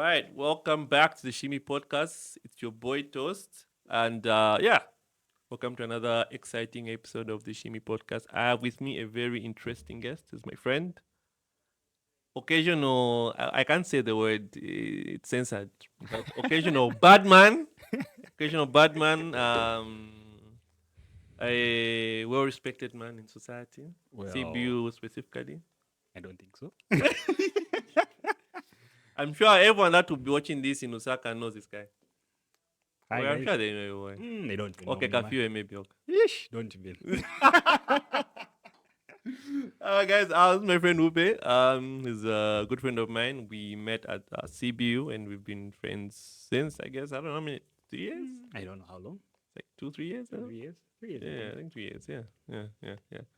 right, welcome back to the Shimi podcast. It's your boy Toast, and welcome to another exciting episode of the Shimi podcast. I have with me a very interesting guest. Is my friend, occasional. I can't say the word; it's censored. But occasional bad man, occasional bad man. A well-respected man in society. Well, CBU specifically. I don't think so. I'm sure everyone that will be watching this in Osaka knows this guy. Hi Well, I'm guys. sure they know why. They don't even Okay, know me, man. Kafiwe maybe. Okay. Yeesh, don't even. Guys, this is my friend Upe. He's a good friend of mine. We met at CBU and we've been friends since, I guess, I don't know how many, 2 years? I don't know how long. Like 2, 3 years? I don't know. 3 years. 3 years. I Yeah, I think. think 3 years. Yeah.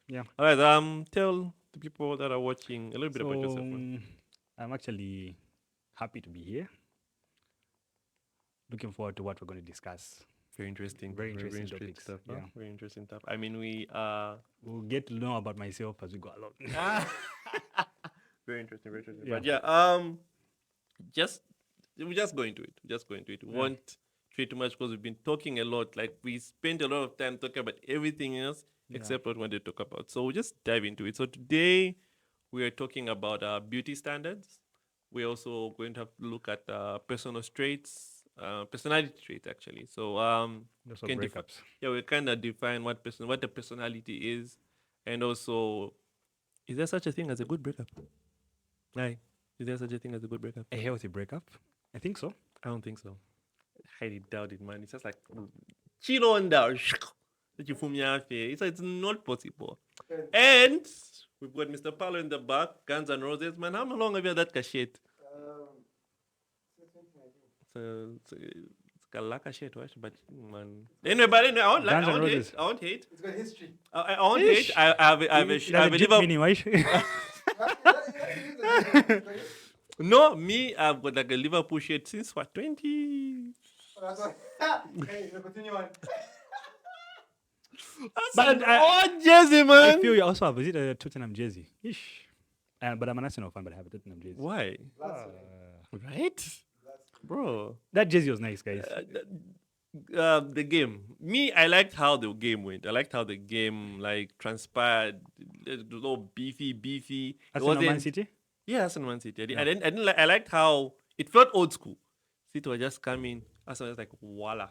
Yeah. All right. Tell the people that are watching a little bit So about yourself. Man. I'm actually happy to be here. Looking forward to what we're going to discuss. Very interesting. Very interesting topics. stuff. Yeah. Huh? Very interesting stuff. I mean, we We'll get to know about myself as we go along. very interesting. Very interesting. Yeah. But just we just go into it. We Yeah. won't treat too much because we've been talking a lot. Like we spent a lot of time talking about everything else Yeah. except what we want to talk about. So we'll just dive into it. So today we are talking about beauty standards. We're also going to have to look at personal traits, personality traits actually. So Also can breakups. we kind of define what the personality is, and also is there such a thing as a good breakup? Like, is there such a thing as a good breakup? A healthy breakup? I think so. I don't think so. Highly doubt it, man. It's just like chill on down. It's not possible. And we've got Mr. Paulo in the back, Guns and Roses. Man, how long have you had that cachet? It's a la cachet, right? But man. Anyway, I won't Guns N' hate. Roses. I won't hate. It's got history. I won't hate. I have a Liverpool. Meaning, right? No, me, I've got like a Liverpool shirt since what, 20? That's why. Hey, continue on. That's But an I- odd jersey, I man. feel you also have. Is it a Tottenham jersey? Ish. But I'm an Arsenal fan, but I have a Tottenham jersey. Why? That's Right? Bro. That jersey was nice, guys. The game. Me, I liked how the game went. I liked how the game like transpired. It was all beefy. It Arsenal Man wasn't. City. Yeah, Arsenal Man City. Yeah. I didn't like. I liked how it felt old school. City were just coming. Arsenal was like voila.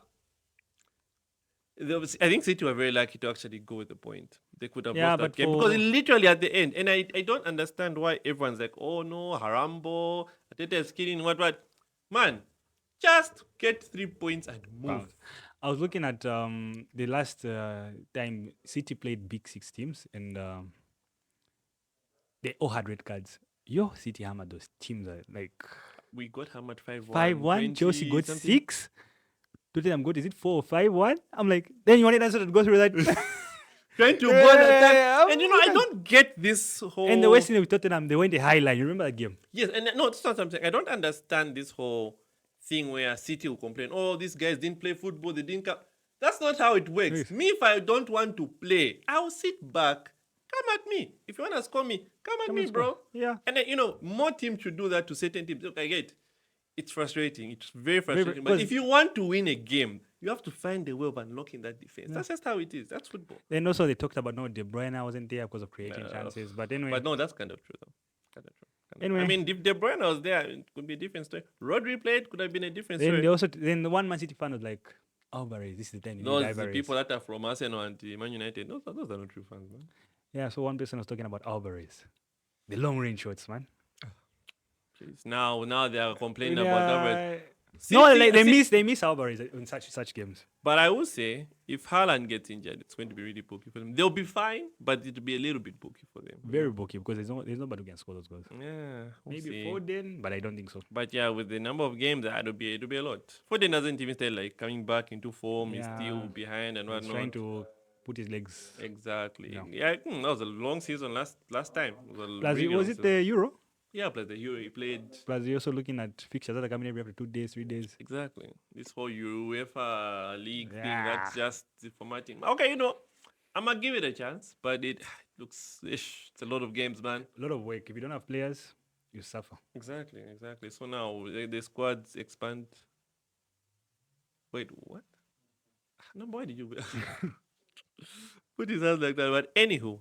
I think City were very lucky to actually go with the point. They could have Yeah, lost that but game for- because it literally at the end. And I don't understand why everyone's like, oh no, Harambo, Ateta is killing what. Man, just get 3 points and move. Wow. I was looking at the last time City played Big Six teams, and they all had red cards. Yo, City hammered those teams like We got hammered 5-1. 5-1. Chelsea 20 got something. 6. Tottenham got, is it 4 or 5-1? I'm like, then you wanted us to go through that. Trying to Yeah, burn attack. I'm And I like- don't get this whole. And the West Indies with Tottenham, they went a high line. You remember that game? Yes, and no, that's not something. I don't understand this whole thing where City will complain, oh, these guys didn't play football, they didn't come. That's not how it works. Yes. Me, if I don't want to play, I'll sit back. Come at me. If you want to score me, come at Come me, and bro. score. Yeah. And then, more teams should do that to certain teams. Look, I get it. It's frustrating. It's very frustrating. But because- if you want to win a game, you have to find a way of unlocking that defense. That's just how it is. That's football. Then also they talked about no, De Bruyne wasn't there because of creating chances. But anyway, But no, that's kind of true, though. Kind of true. Anyway. I mean, if De Bruyne was there, it could be a different story. Rodri played, could have been a different then story. they also then the one Man City fan was like, Alvarez, this is the time you need Those the Alvarez. people that are from Arsenal and Man United, those are not true fans, man. Yeah, so one person was talking about Alvarez. The long range shots, man. Jeez. Now they are complaining Yeah. about Alvarez. No, like, they City- miss Alvarez in such games. But I would say if Haaland gets injured, it's going to be really booky for them. They'll be fine, but it'll be a little bit booky for them. Very booky because there's nobody who can score those goals. Yeah, we'll Maybe see. Foden, but I don't think so. But yeah, with the number of games, it'll be a lot. Foden doesn't even start like coming back into form. He's Yeah. still behind and He's whatnot. trying to put his legs. Exactly. Yeah. Yeah, that was a long season last time. It was a Plus, really was long it season. the Euro? Yeah, plus the Euro he played. Plus, you're also looking at fixtures that are coming every after 2 days, 3 days. Exactly. This whole UEFA league thing, Yeah. that's just the formatting. Okay, I'm going to give it a chance, but it looks, it's a lot of games, man. A lot of work. If you don't have players, you suffer. Exactly. So now the squads expand. Wait, what? No, why did you put his hands like that? But anywho,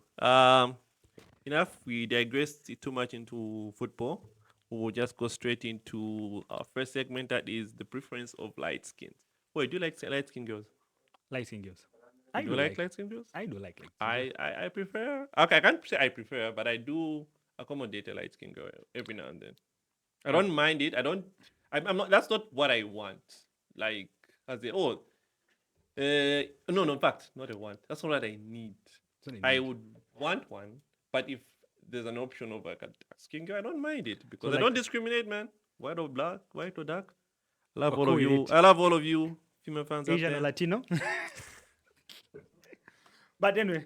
enough. We digressed too much into football. We'll just go straight into our first segment. That is the preference of light skins. Wait, do you like light skin girls? Light skin girls. You do like light skin girls? I do like light skin girls. I prefer. Okay, I can't say I prefer, but I do accommodate a light skin girl every now and then. I don't mind it. I don't. I'm not. That's not what I want. Like as a no. In fact, not a want. That's not what I need. That's what I need. would want one, but if there's an option of like a dark skin girl, I don't mind it because I like- don't discriminate, man. White or black, white or dark. I love We're all cool of with you. it. I love all of you, female fans out Asian there. or Latino. But anyway,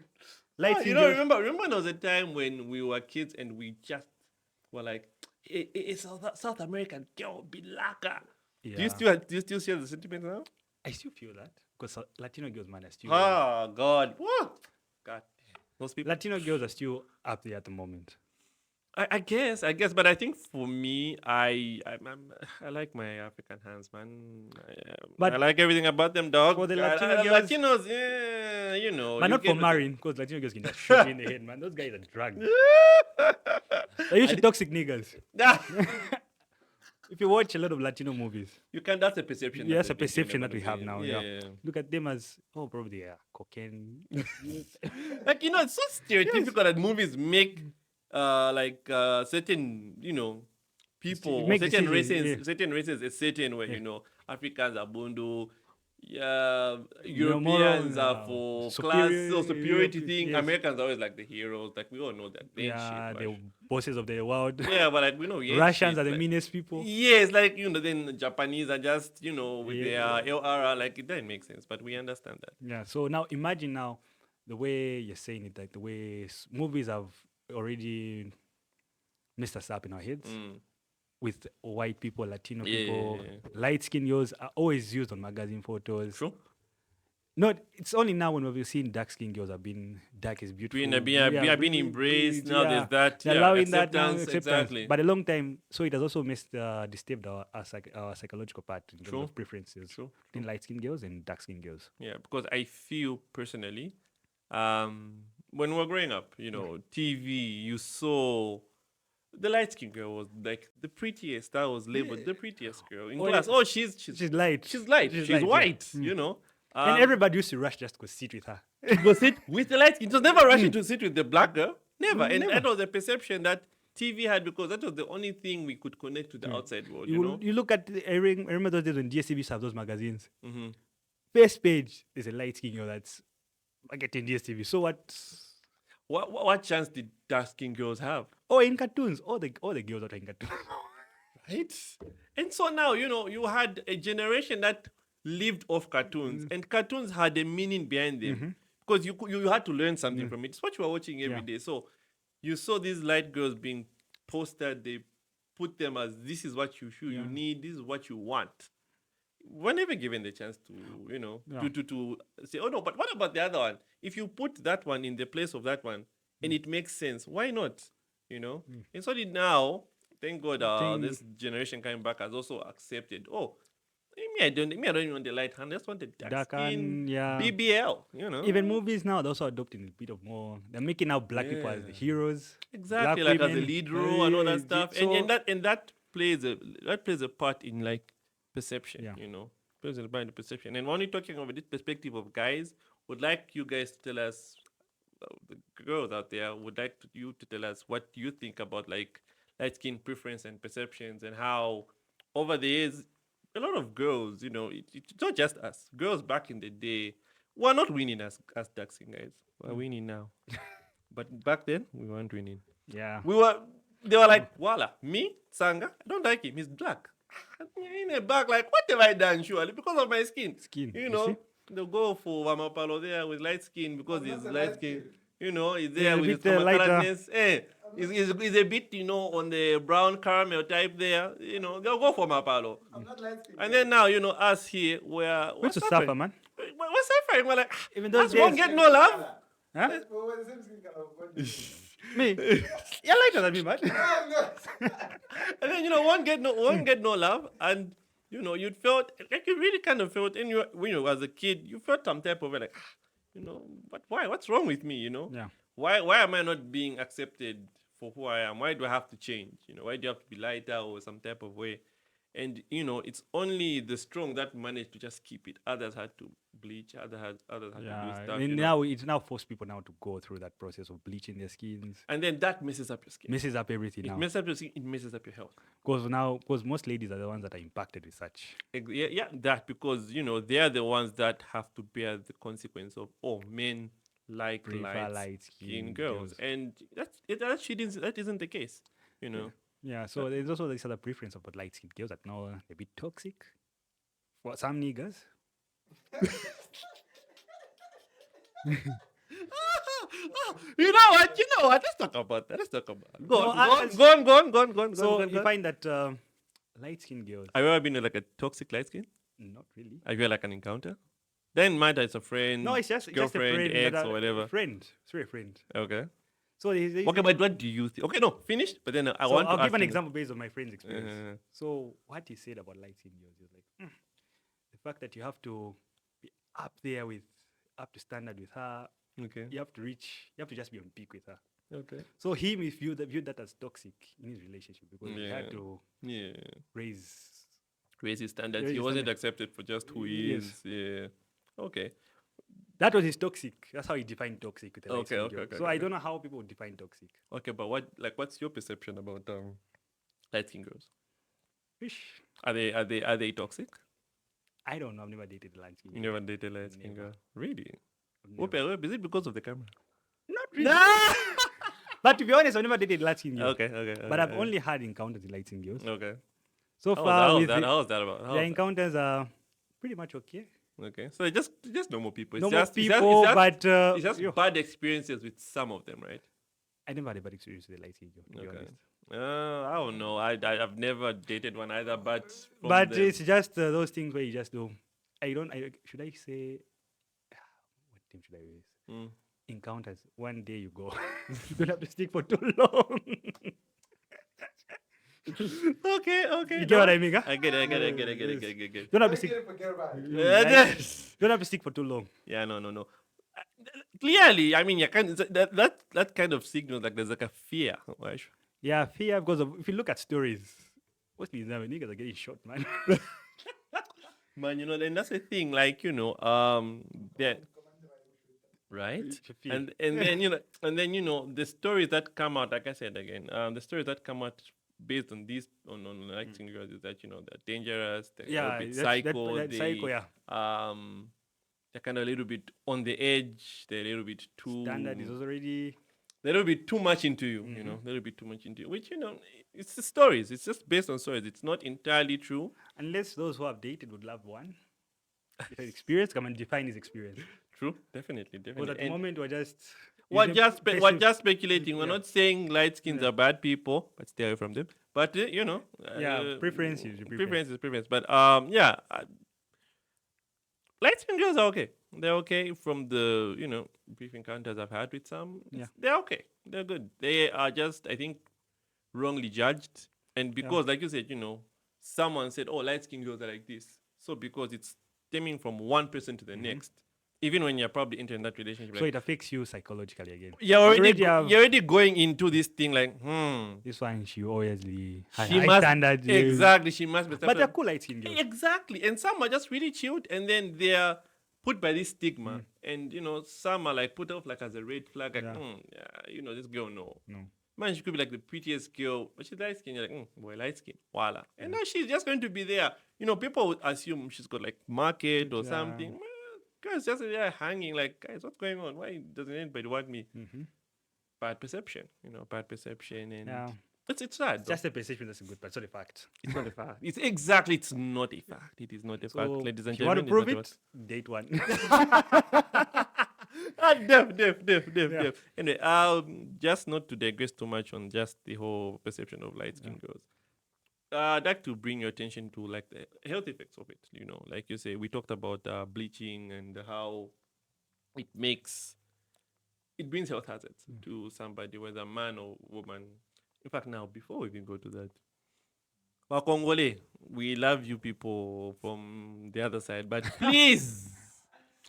light Ah, skin you know, girls. remember there was a time when we were kids and we just were like, it's South American girl, be lacquer. Yeah. Do you still share the sentiment now? I still feel that because Latino girls, man, are still Oh God, what? God, damn. Those people. Latino girls are still up there at the moment. I guess, but I think for me, I like my African hands, man. But I like everything about them, dog. for the I- Latino I- girls- Latinos, yeah, you know. But you not for get- marrying, because Latino girls can just shoot you in the head, man. Those guys are drugged. They're usually toxic niggas. If you watch a lot of Latino movies, You can. That's a perception. yeah, that's a that they give perception them that we about have it. now. Yeah. Look at them as, probably cocaine. Like it's so stereotypical that movies make certain people or Make certain decisions, races yeah. certain races a certain way. Yeah. Africans are bundu. Yeah, moral, Europeans are for superior- class or superiority Europe- thing. yes. Americans are always like the heroes. Like we all know that. They ain't Yeah, shit, the but- bosses of the world. yeah, but like we know we ain't Russians shit, are the like- meanest people. Yes, like then Japanese are just with Yeah. their LR, like it doesn't make sense, but we understand that. Yeah. So now imagine now the way you're saying it, like the way movies have already messed us up in our heads Mm. with white people, Latino Yeah, people, yeah, yeah. light skin girls are always used on magazine photos. True. Not, it's only now when we've seen dark skin girls have been dark is beautiful. Being embraced. Now there's that. They're Yeah, allowing that now, acceptance. Exactly. But a long time, so it has also disturbed our psychological part in terms True. of preferences True. between light skin girls and dark skin girls. Yeah, because I feel personally, when we were growing up, TV, you saw the light skin girl was like the prettiest. That was labeled the prettiest girl in Oh, class. yeah. Oh, she's She's light. she's light. She's light, yeah. white. And everybody used to rush just to sit with her. go sit with the light skin. It was never rushing to sit with the black girl. Never. And Never. that was the perception that TV had because that was the only thing we could connect to the outside world. You know. You look at, I remember those days when DSTV used to have those magazines. Mhm. First page is a light skin girl that's getting DSTV. So What chance did dark skin girls have? Oh, in cartoons, all the girls are in cartoons. Right? And so now, you had a generation that lived off cartoons, and cartoons had a meaning behind them because you had to learn something from it. It's what you were watching every day. So you saw these light girls being posted, they put them as this is what you feel you need, this is what you want. We're never given the chance to, to say, oh no, but what about the other one? If you put that one in the place of that one and it makes sense, why not? And so did now, thank God, this generation coming back has also accepted, I don't even want the light hand, I just want the dark Dark skin, hand, yeah. BBL, Even movies now, they're also adopting a bit of more. They're making out black people as the heroes. Exactly, black like as a women. lead role and all that Yeah, stuff. so- And that plays a part in like perception, Yeah. Plays a part in the perception. And when we're talking about this perspective of guys, would like you guys to tell us, the girls out there would like you to tell us what you think about like light skin preference and perceptions and how over the years a lot of girls, it's not just us. Girls back in the day were not winning as dark skin guys. We're winning now. But back then we weren't winning. Yeah. They were like, voila, me, Sanga, I don't like him, he's black. In the back, like, what have I done, surely? Because of my skin. Skin, You you know, see? they'll go for Wamapalo there with light skin because But he's not the light light skin. skin. He's there a with his bit, lighter. coloredness. He's a bit, on the brown caramel type there. They'll go for Mapalo. I'm not light skinned. And then now, us here, we're What's to suffering. suffer, man? We're suffering. We're like, Even us those won't days- get no love. Huh? We're the same skin color. What do you think? Me? You're lighter than me, man. I'm not. then won't get no love, and you felt like you really kind of felt, and when you were as a kid, you felt some type of like, but why? What's wrong with me? Yeah. Why am I not being accepted for who I am? Why do I have to change? Why do you have to be lighter or some type of way? And it's only the strong that managed to just keep it. Others had to bleach. Others had to do Yeah, stuff. and now it's now forced people now to go through that process of bleaching their skins, And then that messes up your skin. messes up everything It now. messes up your skin. It messes up your health. Because most ladies are the ones that are impacted with such. Yeah, that because they are the ones that have to bear the consequence of men like Prefer light skin light-skinned girls, girls. and that isn't the case. Yeah, so there's also this other preference of light skinned girls that know a bit toxic for some niggas. You know what? Let's talk about that. Go No, on, I- go on, go on, go on, go on. So go on, you go on. find that light skinned girls, Have you ever been in like a toxic light skin? not really. Have you had like an encounter? Then matter it's a friend, No, it's just a girlfriend, friend, ex, or whatever. Friend, sorry, a friend. Okay. So Okay, but what do you think? Okay, no, finish. But then I so want to I'll give ask an you- example based on my friend's experience. Uh-huh. So what he said about light skinned girls is like the fact that you have to be up there up to standard with her. Okay. You have to just be on peak with her. Okay. So him is viewed that as toxic in his relationship because he Yeah. had to Yeah. raise. Raise his standards. Raise He his wasn't standard. accepted for just who he Yes. is. Yeah. Okay. That was his toxic. That's how he defined toxic with a light Okay, skinned okay, girl. okay, So okay, I don't know how people would define toxic. Okay, but what's your perception about light skin girls? Fish. Are they toxic? I don't know. I've never dated a light skinned You girl. never dated a light skin Never. girl? Really? I've never. Is it because of the camera? Not really. But to be honest, I've never dated light skinned girl. Okay. But I've only had encounters with light skinned girls. Okay. So How far, was with that? the- How was that about? How the was encounters are pretty much okay. that? Okay. So it's just normal people. It's Normal just, people, it's just, but it's just yo, bad experiences with some of them, right? I never had a bad experience with a light skinned girl. To be Okay. honest. I don't know. I've never dated one either, but But the- it's just those things where you just do. Should I say? What team should I use? Mm. Encounters. One day you go. You don't have to stick for too long. Okay. You get what I mean? Huh? I get it. You don't have to stick. Forget about it. Yes. You don't have to stick for too long. Yeah, no. Clearly, I mean, you can that kind of signals like there's like a fear, right? Yeah, fear because if you look at stories, mostly now niggas are getting shot, man. Man, and that's the thing, like that, right? It's a fear. And then the stories that come out, like I said again, the stories that come out based on these on acting girls is that they're dangerous, they're a Yeah, bit that's- psycho, that's psycho, yeah. they're kind of a little bit on the edge, they're a little bit too Standard is already. a little bit too much into you, a little bit too much into you, which it's the stories, it's just based on stories, it's not entirely true. Unless those who have dated would love one. If an experience, come and define his experience. True, definitely. But at the And moment, we're just. we're using just passive- speculating. We're yeah. not saying light skins are bad people, but stay away from them. But Preference is your preference. preference. But light skin girls are okay. They're okay from the brief encounters I've had with some. They're okay. They're good. They are just, I think, wrongly judged, and because like you said, someone said, "Oh, light skin girls are like this," so because it's stemming from one person to the next, even when you're probably entering that relationship, So like, it affects you psychologically again. you're have- already going into this thing like, This one, she obviously has she high must standards. exactly, she must be. But they're cool light skinned girls. Exactly, and some are just really chilled, and then they're put by this stigma, and some are like put off like as a red flag, like, this girl, no. Man, she could be like the prettiest girl, but she's light skinned. You're like, boy, light skin, voila. And now she's just going to be there. People would assume she's got like market or something. Man, girls just there hanging, like, guys, what's going on? Why doesn't anybody want me? Bad perception, bad perception, and Yeah. it's sad. though. Just a perception that's a good, but it's not a fact. It's not a fact. It's not a fact. It is not a fact, So ladies and if you want to gentlemen. prove it's it, date one. Def. Anyway, just not to digress too much on just the whole perception of light skin girls. I'd like to bring your attention to like the health effects of it. Like you say, we talked about bleaching and how it brings health hazards to somebody, whether man or woman. In fact, now before we even go to that, Wakongole, we love you people from the other side, but please,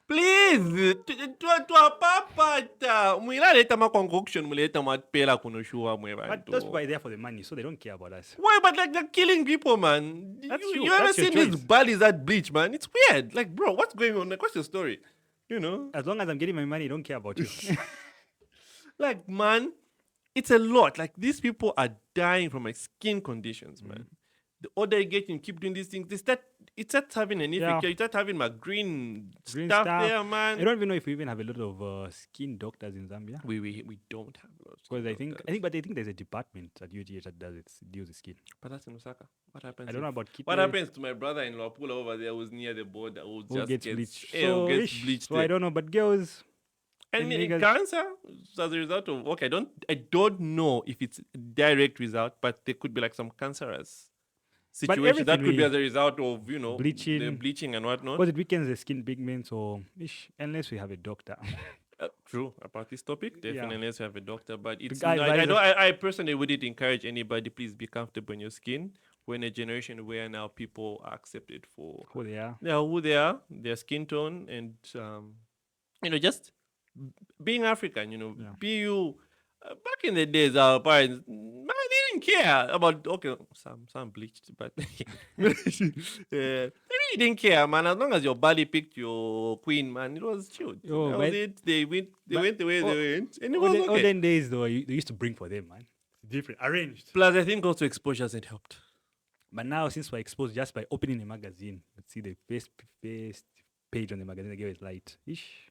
please, twapapata mwilaleta maconcoction muleta matpela kunoshua mwe But those bantu. people are there for the money, so they don't care about us. Why? But like they're killing people, man. That's you, true. you ever That's your seen these choice. bodies at bleach, man? It's weird. Like, bro, what's going on? Like, what's your story? You know, As long as I'm getting my money, I don't care about you. like, man, it's a lot. Like, these people are dying from like skin conditions, man. The older you get, you keep doing these things. It starts having an effect. Yeah. You start having my green Green stuff stuff. there, man. I don't even know if we even have a lot of skin doctors in Zambia. We don't have a lot of Because skin I think doctors. but I think there's a department at UTH that deals with skin. But that's in Osaka. What happens? I don't know if- about What kidneys. happens to my brother-in-law Pula over there who's near the border who Who just gets gets bleached. who gets ish, bleached so there. I don't know, but girls, And and niggas- cancer as a result of I don't know if it's a direct result, but there could be like some cancerous situation that everything could be we- as a result of the Bleaching. bleaching and whatnot. was it weekends the skin pigments or ish, unless we have a doctor. True about this topic, Yeah. definitely unless you have a doctor. But it's guy I advises- don't I personally wouldn't encourage anybody. Please be comfortable in your skin. We're in a generation where now people are accepted for Who they are. who they are, their skin tone, and just being African. Yeah. Be you. Back in the days, our parents, man, they didn't care about some bleached, but they really didn't care, man. As long as your body picked your queen, man, it was chilled. Yo, That was but- it. They went the way oh, they went, and it was okay. Olden days though, they used to bring for them, man. Different, arranged. Plus, I think also exposure hasn't helped. But now, since we're exposed just by opening a magazine, let's see the first page on the magazine, they give it light. Ish.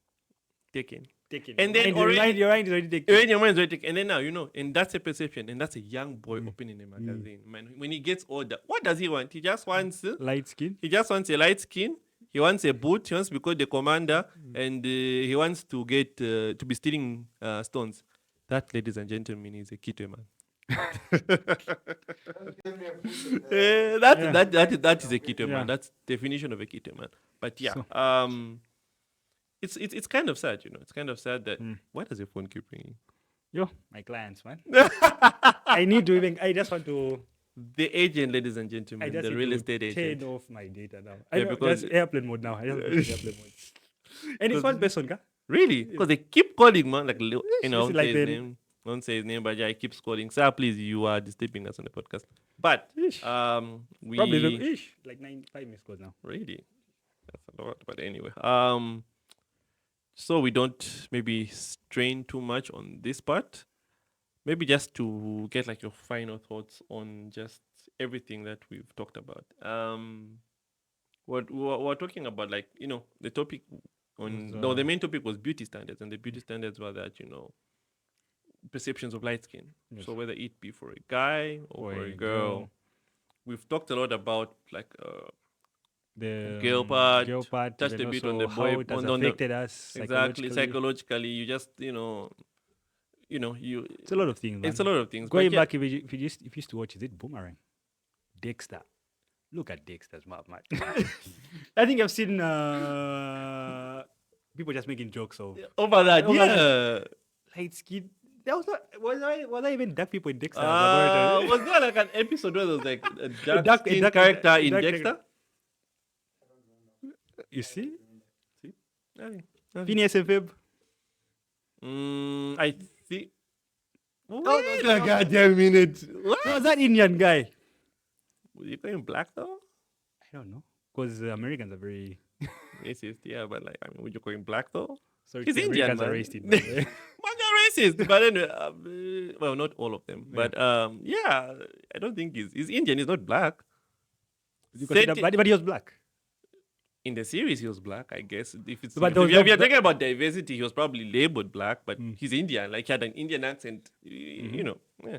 Taken. Taken. And then your already- mind, your mind is already taken. When your mind's ready, and then now and that's a perception, and that's a young boy opening a magazine. Man, when he gets older, what does he want? He just wants Light skin. He just wants a light skin. He wants a boot. He wants to become the commander, and he wants to get to be stealing stones. That, ladies and gentlemen, is a keto man. That is a keto Yeah. man. That's definition of a keto man. But yeah, So- it's kind of sad, It's kind of sad that why does your phone keep ringing? Yo, my clients, man. I just want to, The agent, ladies and I gentlemen, just the need real to estate agent. turn off my data now. Yeah, I know, because- that's airplane mode now. I just put it in airplane mode. And it's one person, ka? Really? Because they keep calling, man. Like, it's won't like say his the- name. Won't say his name, but yeah, he keeps calling. Sir, please, you are disturbing us on the podcast. But Ish. we Probably like 95 missed calls now. really that's a lot. But anyway, so we don't maybe strain too much on this part. Maybe just to get like your final thoughts on just everything that we've talked about. What we're talking about, like the topic on Was, no, the main topic was beauty standards, and the beauty standards were that perceptions of light skin. Yes. So whether it be for a guy or for a girl. We've talked a lot about like The girl part, touched and a bit also on the how boy- it has on the- affected us exactly psychologically. You just you It's a lot of things. it's a man. lot of things. Going but yeah, back, if you used to watch, is it Boomerang? Dexter. Look at Dexter's map, man. I think I've seen people just making jokes of over that, Over yeah. light skin. That was not. Was I even dark people in Dexter? laboratory? Was there like an episode where there was like a dark, dark- skin dark- character in dark- Dexter? You see, I Phineas and Ferb. I think. no, Wait no, a goddamn minute. What? No, that Indian guy. Were you going black though? I don't know, because Americans are very. Racist, yeah, but like, I mean, would you call him black though? Sorry, He's to Indian, Americans are man. racist. by the way. Man, they're racist, but anyway, well, not all of them, but yeah, I don't think he's Indian. He's not black. You consider- Seti- but he was black. In the series, he was black, I guess. If it's But if there was you're no talking about diversity, he was probably labeled black, but Mm. he's Indian. Like he had an Indian accent, Mm-hmm. Yeah.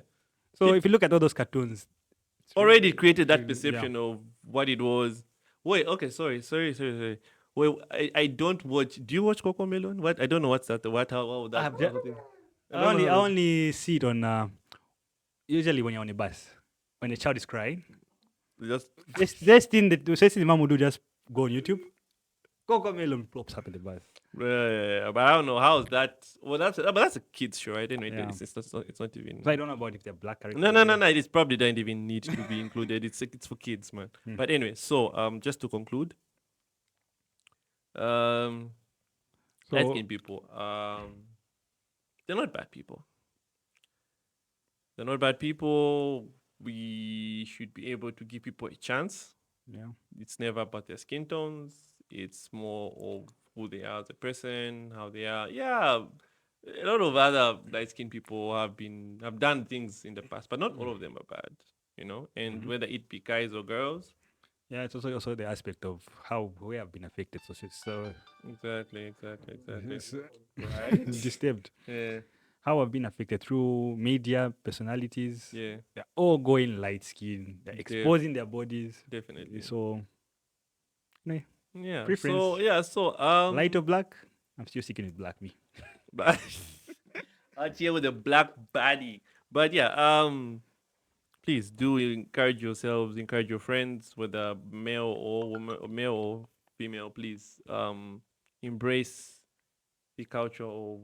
So if you look at all those cartoons, it's Already really- created that yeah. perception of what it was. Wait, okay, sorry. Wait, I don't watch. Do you watch Coco Melon? What? I don't know what's that. What? How that? I've what ju- whole thing? I don't only, know I how- only see it on usually when you're on a bus, when a child is crying. Just This thing that the mom would do, just go on YouTube, Coco Melon pops up in the bus. But I don't know how's that. Well, that's a kids show, right? Anyway, Yeah. it's not even. So I don't know about if they're black characters. No. It probably doesn't even need to be included. It's for kids, man. But anyway, so just to conclude, light So skinned people, they're not bad people. They're not bad people. We should be able to give people a chance. yeah. It's never about their skin tones. It's more of who they are as a person, how they are. Yeah, a lot of other light skinned people have done things in the past, but not all of them are bad. You know, and whether it be guys or girls. Yeah, it's also the aspect of how we have been affected. So Exactly. it's, Right. disturbed. Yeah. How I've been affected through media, personalities. Yeah. They're all going light skin. They're exposing their bodies. Definitely. So, no, Yeah. preference. So light or black? I'm still sticking with black me. but out here with a black body. But yeah, please do encourage yourselves, encourage your friends, whether male or woman, or male or female. Please, embrace the culture of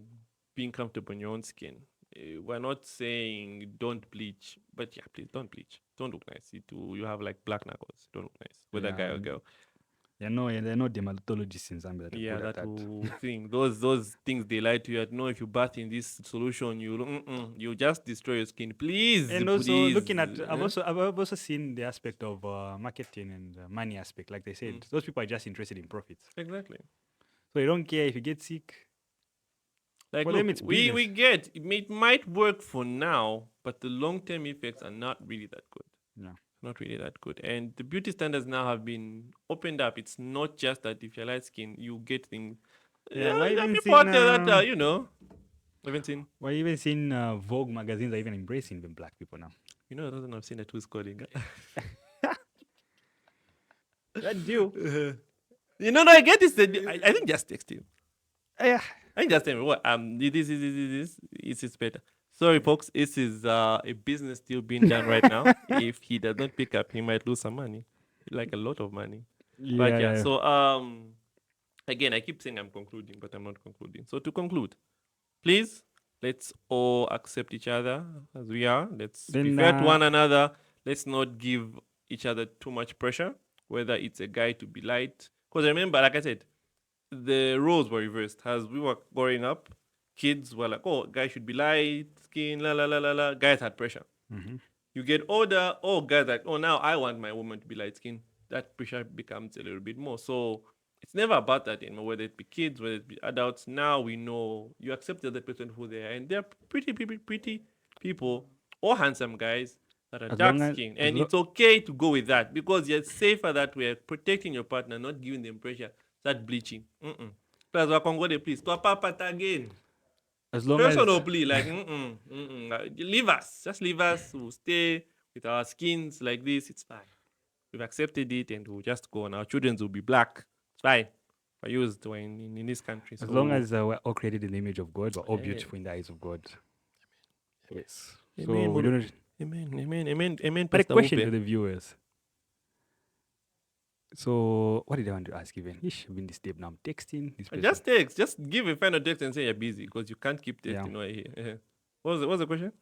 being comfortable in your own skin. We're not saying don't bleach, but yeah, please don't bleach. Don't look nice. You have like black knuckles. Don't look nice, whether guy or girl. They're no dermatologists in Zambia that are Yeah, good at that that. will thing. Those things they lie to you. I know if you bath in this solution, you just destroy your skin. Please, And also please. looking at, I've also seen the aspect of marketing and money aspect. Like they said, those people are just interested in profits. Exactly. So they don't care if you get sick. Like, For look, them, it's we business. get it might work for now, but the long term effects are not really that good. Yeah. Not really that good. And the beauty standards now have been opened up. It's not just that if you're light skin, you get things. Yeah, There are people out there that haven't seen. We're even seeing Vogue magazines are even embracing even black people now. You know, I don't have seen that who's calling. That deal. No, I get this. I think just text him. Yeah. I think just tell me what this is better. Sorry, folks. This is a business deal being done right now. If he does not pick up, he might lose some money, like a lot of money. But yeah. So again, I keep saying I'm concluding, but I'm not concluding. So to conclude, please let's all accept each other as we are. Let's be fair to one another. Let's not give each other too much pressure, whether it's a guy to be light. Because remember, like I said, the roles were reversed. As we were growing up, kids were like, oh, guys should be light skin, la la la la la. Guys had pressure. You get older, oh, guys like, oh, now I want my woman to be light skin. That pressure becomes a little bit more. So it's never about that anymore, whether it be kids, whether it be adults. Now we know you accept the other person who they are. And they're pretty people or handsome guys that are dark skin. And it's okay to go with that because you're safer that way, protecting your partner, not giving them pressure. Start bleaching. Plus, I can go there, please. Papa again. As long Personal as plea, like, leave us. Just leave us. We'll stay with our skins like this. It's fine. We've accepted it and we'll just go on. Our children will be black. It's fine. We're used to in this country. As long as we're all created in the image of God, we're all beautiful in the eyes of God. Yes. So we don't. Amen. But a Pastor question Upe. to the viewers. So what did I want to ask even? I've been disturbed now. I'm texting this person. Just text. Just give a final text and say you're busy because you can't keep texting Yeah. while here. What's the question?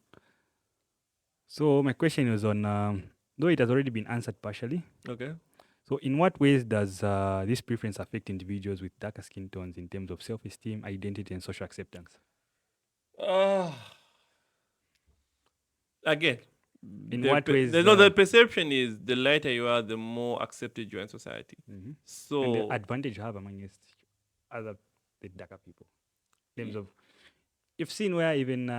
So my question is on, though it has already been answered partially. Okay. So in what ways does this preference affect individuals with darker skin tones in terms of self-esteem, identity, and social acceptance? Again, In what ways? the perception is the lighter you are, the more accepted you are in society. And So the advantage you have amongst the darker people. In terms of, you've seen where even,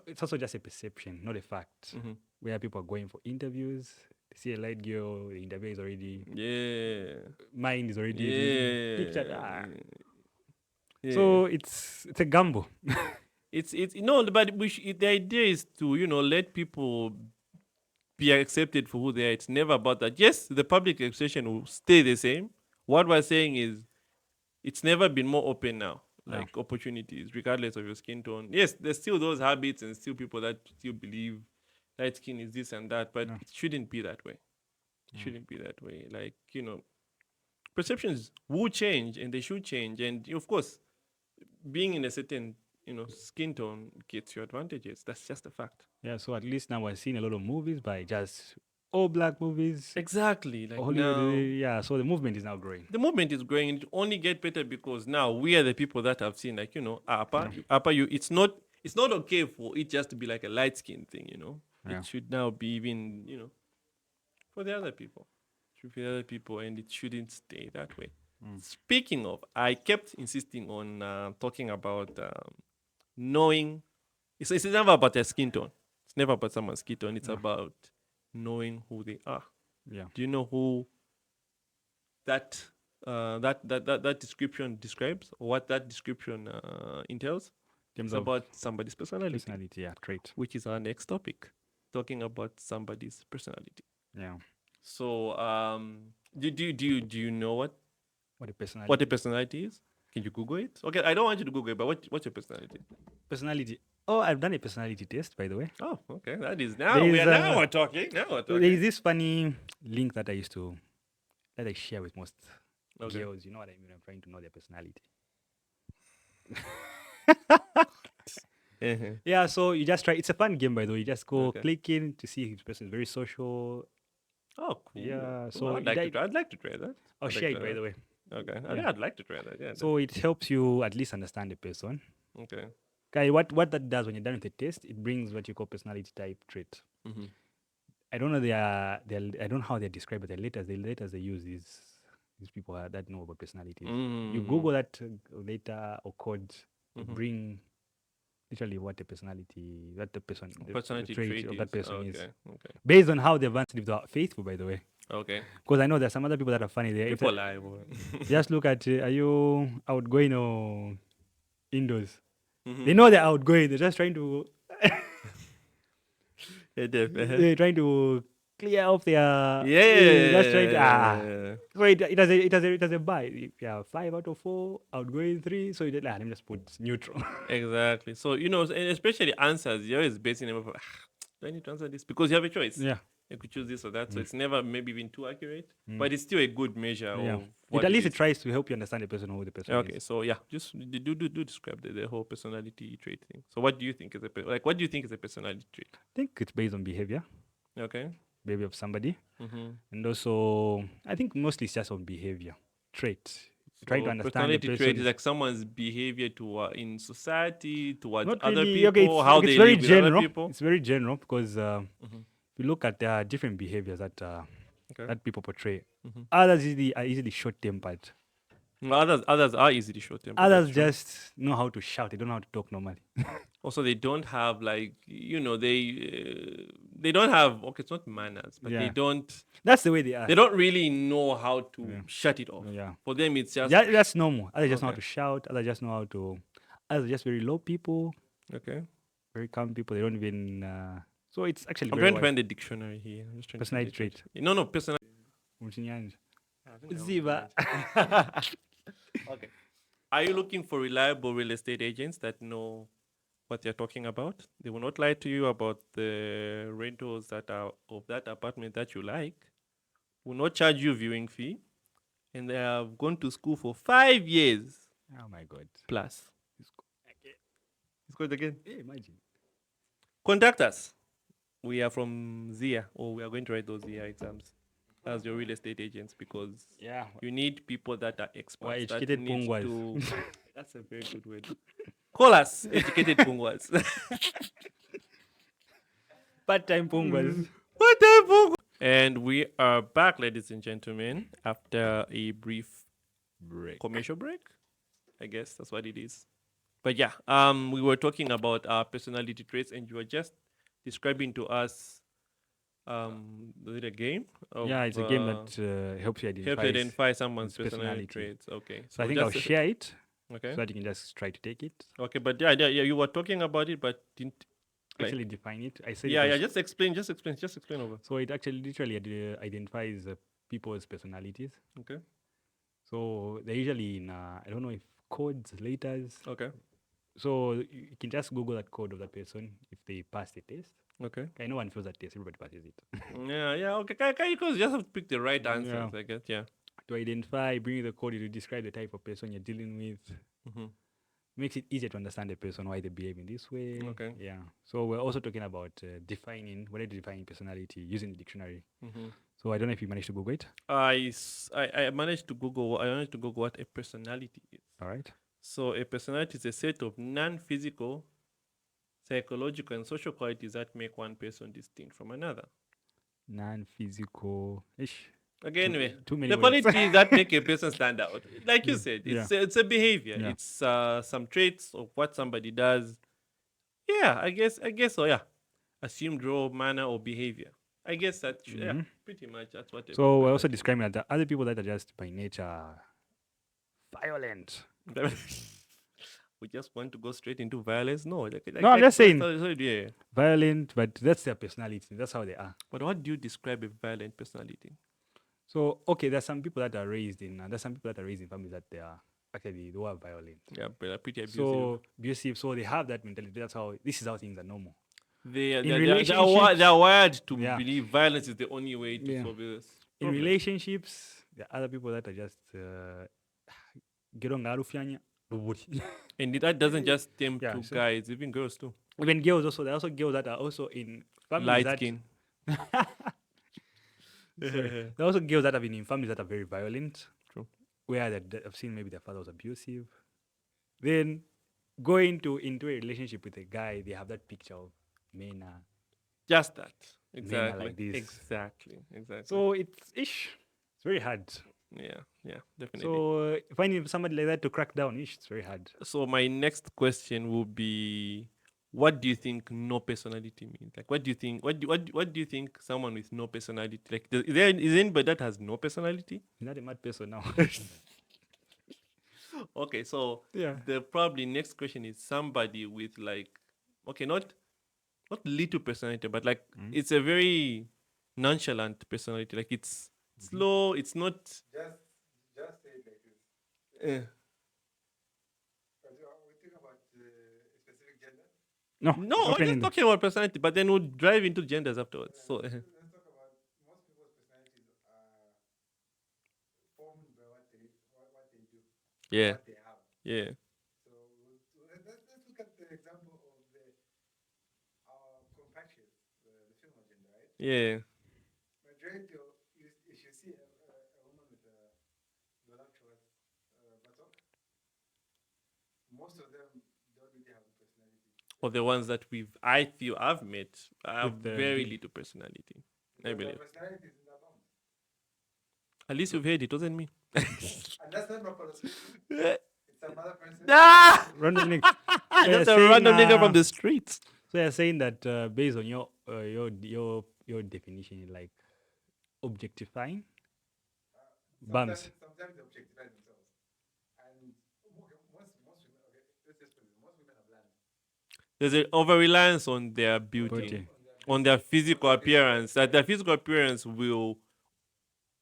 it's also just a perception, not a fact. Where people are going for interviews, they see a light girl, the interview is already, mind is already pictured. So it's a gamble. it's but the idea is to let people be accepted for who they are. It's never about that. Yes, the public acceptation will stay the same. What we're saying is it's never been more open now, like opportunities, regardless of your skin tone. Yes, there's still those habits and still people that still believe light skin is this and that, but it shouldn't be that way. It shouldn't be that way. Like, perceptions will change and they should change. And of course, being in a certain skin tone gets you advantages. That's just a fact. Yeah, so at least now we're seeing a lot of movies by just all black movies. Exactly. Like Hollywood, now, yeah. So the movement is now growing. the movement is growing. It only get better because now we are the people that have seen, like, Apa, you. It's not okay for it just to be like a light skin thing. Yeah. It should now be even for the other people. It should be the other people, and it shouldn't stay that way. Speaking of, I kept insisting on talking about knowing. It's never about their skin tone. It's never about someone's skin tone. It's about knowing who they are. Yeah. Do you know who that description describes, or what that description entails? In It's terms of about somebody's personality, personality, yeah, trait. which is our next topic, talking about somebody's personality. Yeah. So, do you know what What a personality. a personality is? Can you Google it? Okay, I don't want you to Google it, but what's your personality? Personality. Oh, I've done a personality test, by the way. Oh, okay, that is now There's, now we're talking. Now we're There talking. is this funny link that I share with most Okay. girls. You know what I mean? I'm trying to know their personality. Uh-huh. Yeah, so you just try. It's a fun game, by the way. You just go Okay. click in to see if this person is very social. Oh, cool. Yeah, Cool. so I'd like to try that. I'll I'd like share to it, by try the way. that. Okay. Yeah. I'd like to try that. Yeah. So it helps you at least understand the person. Okay. Okay, what that does when you're done with the test, it brings what you call personality type trait. Mm-hmm. I don't know I don't know how they're described, but the letters they use is these people that know about personalities. You Google that letter or code to bring literally what the personality, what the person, the Personality trait trait of that is. person is. Okay. Based on how they've answered, if they're faithful, by the way. Okay. Because I know there's some other people that are funny there. People lie. Boy. Just look at, are you outgoing or indoors? Mhm. They know they're outgoing. They're just trying to, Yeah, they're trying to clear off their, yeah. just trying to, So it has a buy. If you have 5 out of 4, outgoing 3, so you did, let me just put neutral. Exactly. So and especially answers, you're always basing them off. Do I need to answer this? Because you have a choice. Yeah. You could choose this or that. So it's never maybe even too accurate, but it's still a good measure Yeah. of what At least is. it tries to help you understand the person or who the person Okay, is. so yeah, just do describe the whole personality trait thing. So what do you think is what do you think is a personality trait? I think it's based on behavior, Okay. behavior of somebody. Mm-hmm. And also, I think mostly it's just on behavior, trait. Trying to So understand the personality trait is person. like someone's behavior in society towards Not other really. people, Okay, how it's they very live with other general. people. It's very general because if you look at different behaviors that Okay. that people portray, Mhm. others are easily short-tempered. No, others are easily short-tempered. Others that's true. just know how to shout. They don't know how to talk normally. Also they don't have they don't have, okay, it's not manners, but Yeah. That's the way they are. they don't really know how to Yeah. shut it off. Yeah. For them it's just That's normal. Others just know how Okay. to shout. Others just know how to. Others are just very low people, okay. very calm people. They don't even. So it's actually I'm very trying to find the dictionary here. I'm just trying personality to find the trait. dictionary. No, personality. Mchinyanja. I think that was Ziva. Okay. Are you looking for reliable real estate agents that know what they're talking about? They will not lie to you about the rentals that are of that apartment that you like. Will not charge you viewing fee, and they have gone to school for 5 years Oh my God. plus. It's good again. Hey, imagine. Contact us. We are from ZIA, or we are going to write those ZIA exams as your real estate agents because Yeah. you need people that are experts. Why that educated need pungwas. to- That's a very good word. Call us, educated pungwas. Part-time pungwas. What the fuck? And we are back, ladies and gentlemen, after a brief commercial break. I guess that's what it is. But yeah, we were talking about our personality traits, and you were just describing to us, is it a game? Yeah, it's a game that helps you identify someone's personality. personality traits. Okay, So I think I'll just- share it Okay, so that you can just try to take it. okay, but yeah, you were talking about it, but didn't. Like- Actually define it. I said Yeah, it yeah. was- Just explain over. So it actually literally identifies people's personalities. Okay, So they're usually in, I don't know if codes, letters. okay, So you can just Google that code of that person if they pass the test. okay. Okay, no one fails that test. Everybody passes it. Yeah, yeah. Okay, because you just have to pick the right answers. Yeah. I guess. Yeah. to identify, bring you the code to describe the type of person you're dealing with. Mm-hmm. Makes it easier to understand the person, why they behave in this way. Okay. Yeah. So we're also talking about defining personality using the dictionary. Mm-hmm. So I don't know if you managed to Google it. I managed to Google. I managed to Google what a personality is. All right. So a personality is a set of non-physical, psychological, and social qualities that make one person distinct from another. Non-physical. Ish. Okay, anyway, Too many the words. qualities that make a person stand out, like you Yeah, said, yeah. it's a behavior. Yeah. It's some traits of what somebody does. Yeah, I guess so. Yeah, assumed role, manner, or behavior. I guess that yeah, Mhm. pretty much that's what. So we're also describing that there are other people that are just by nature violent. We just want to go straight into violence. No, No, I'm just saying. Yeah. Violent, but that's their personality. That's how they are. But what do you describe a violent personality? So okay, there's some people that are raised in families that they are actually they are violent. Yeah, but they're pretty abusive. So abusive. So they have that mentality. This is how things are normal. They're relationships- wired to Yeah. believe violence is the only way to Yeah. solve this. In problem. relationships, there are other people that are just And that doesn't just stem Yeah, to so- guys, even girls too. even girls also. There are also girls that are also in families Light that skin. Sorry. There are also girls that have been in families that are very violent. True. Where I've seen maybe their father was abusive. Then going into a relationship with a guy, they have that picture of men are. Just that. Men are Exactly. like this. Exactly. So it's very hard. Yeah, definitely. So finding somebody like that to crack down, it's very hard. So my next question will be, what do you think no personality means? Like, what do you think? What do you think someone with no personality? Like, is anybody that has no personality? You're not a mad person now. Okay, so Yeah. the probably next question is somebody with like, okay, not little personality, but like it's a very nonchalant personality. Like it's slow. It's not. Just say it like this. eh. Are we talking about a specific gender? No, No, I'm open just ended. talking about personality, but then we'll drive into genders afterwards. So Let's talk about most people's personalities are formed by what they do, yeah, what they have. yeah, So let's look at the example of Compassion, the film agenda, right? yeah. Majority of if you see a woman with a voluptuous buttock, most of them don't really have a personality. Or the ones that I feel I've met have With the very big- little personality. I Because their believe. personality is in their bones. At least you've heard it, wasn't me. And that's not my personality. It's another person. Ah! Random nigga. That's a saying, random nigga from the streets. So you're saying that based on your definition, like objectifying bums. Sometimes they objectify themselves. And okay, most women, okay, let's just put it, most women are bland. There's an over reliance on their beauty, Beauty. on their physical appearance. That their physical appearance will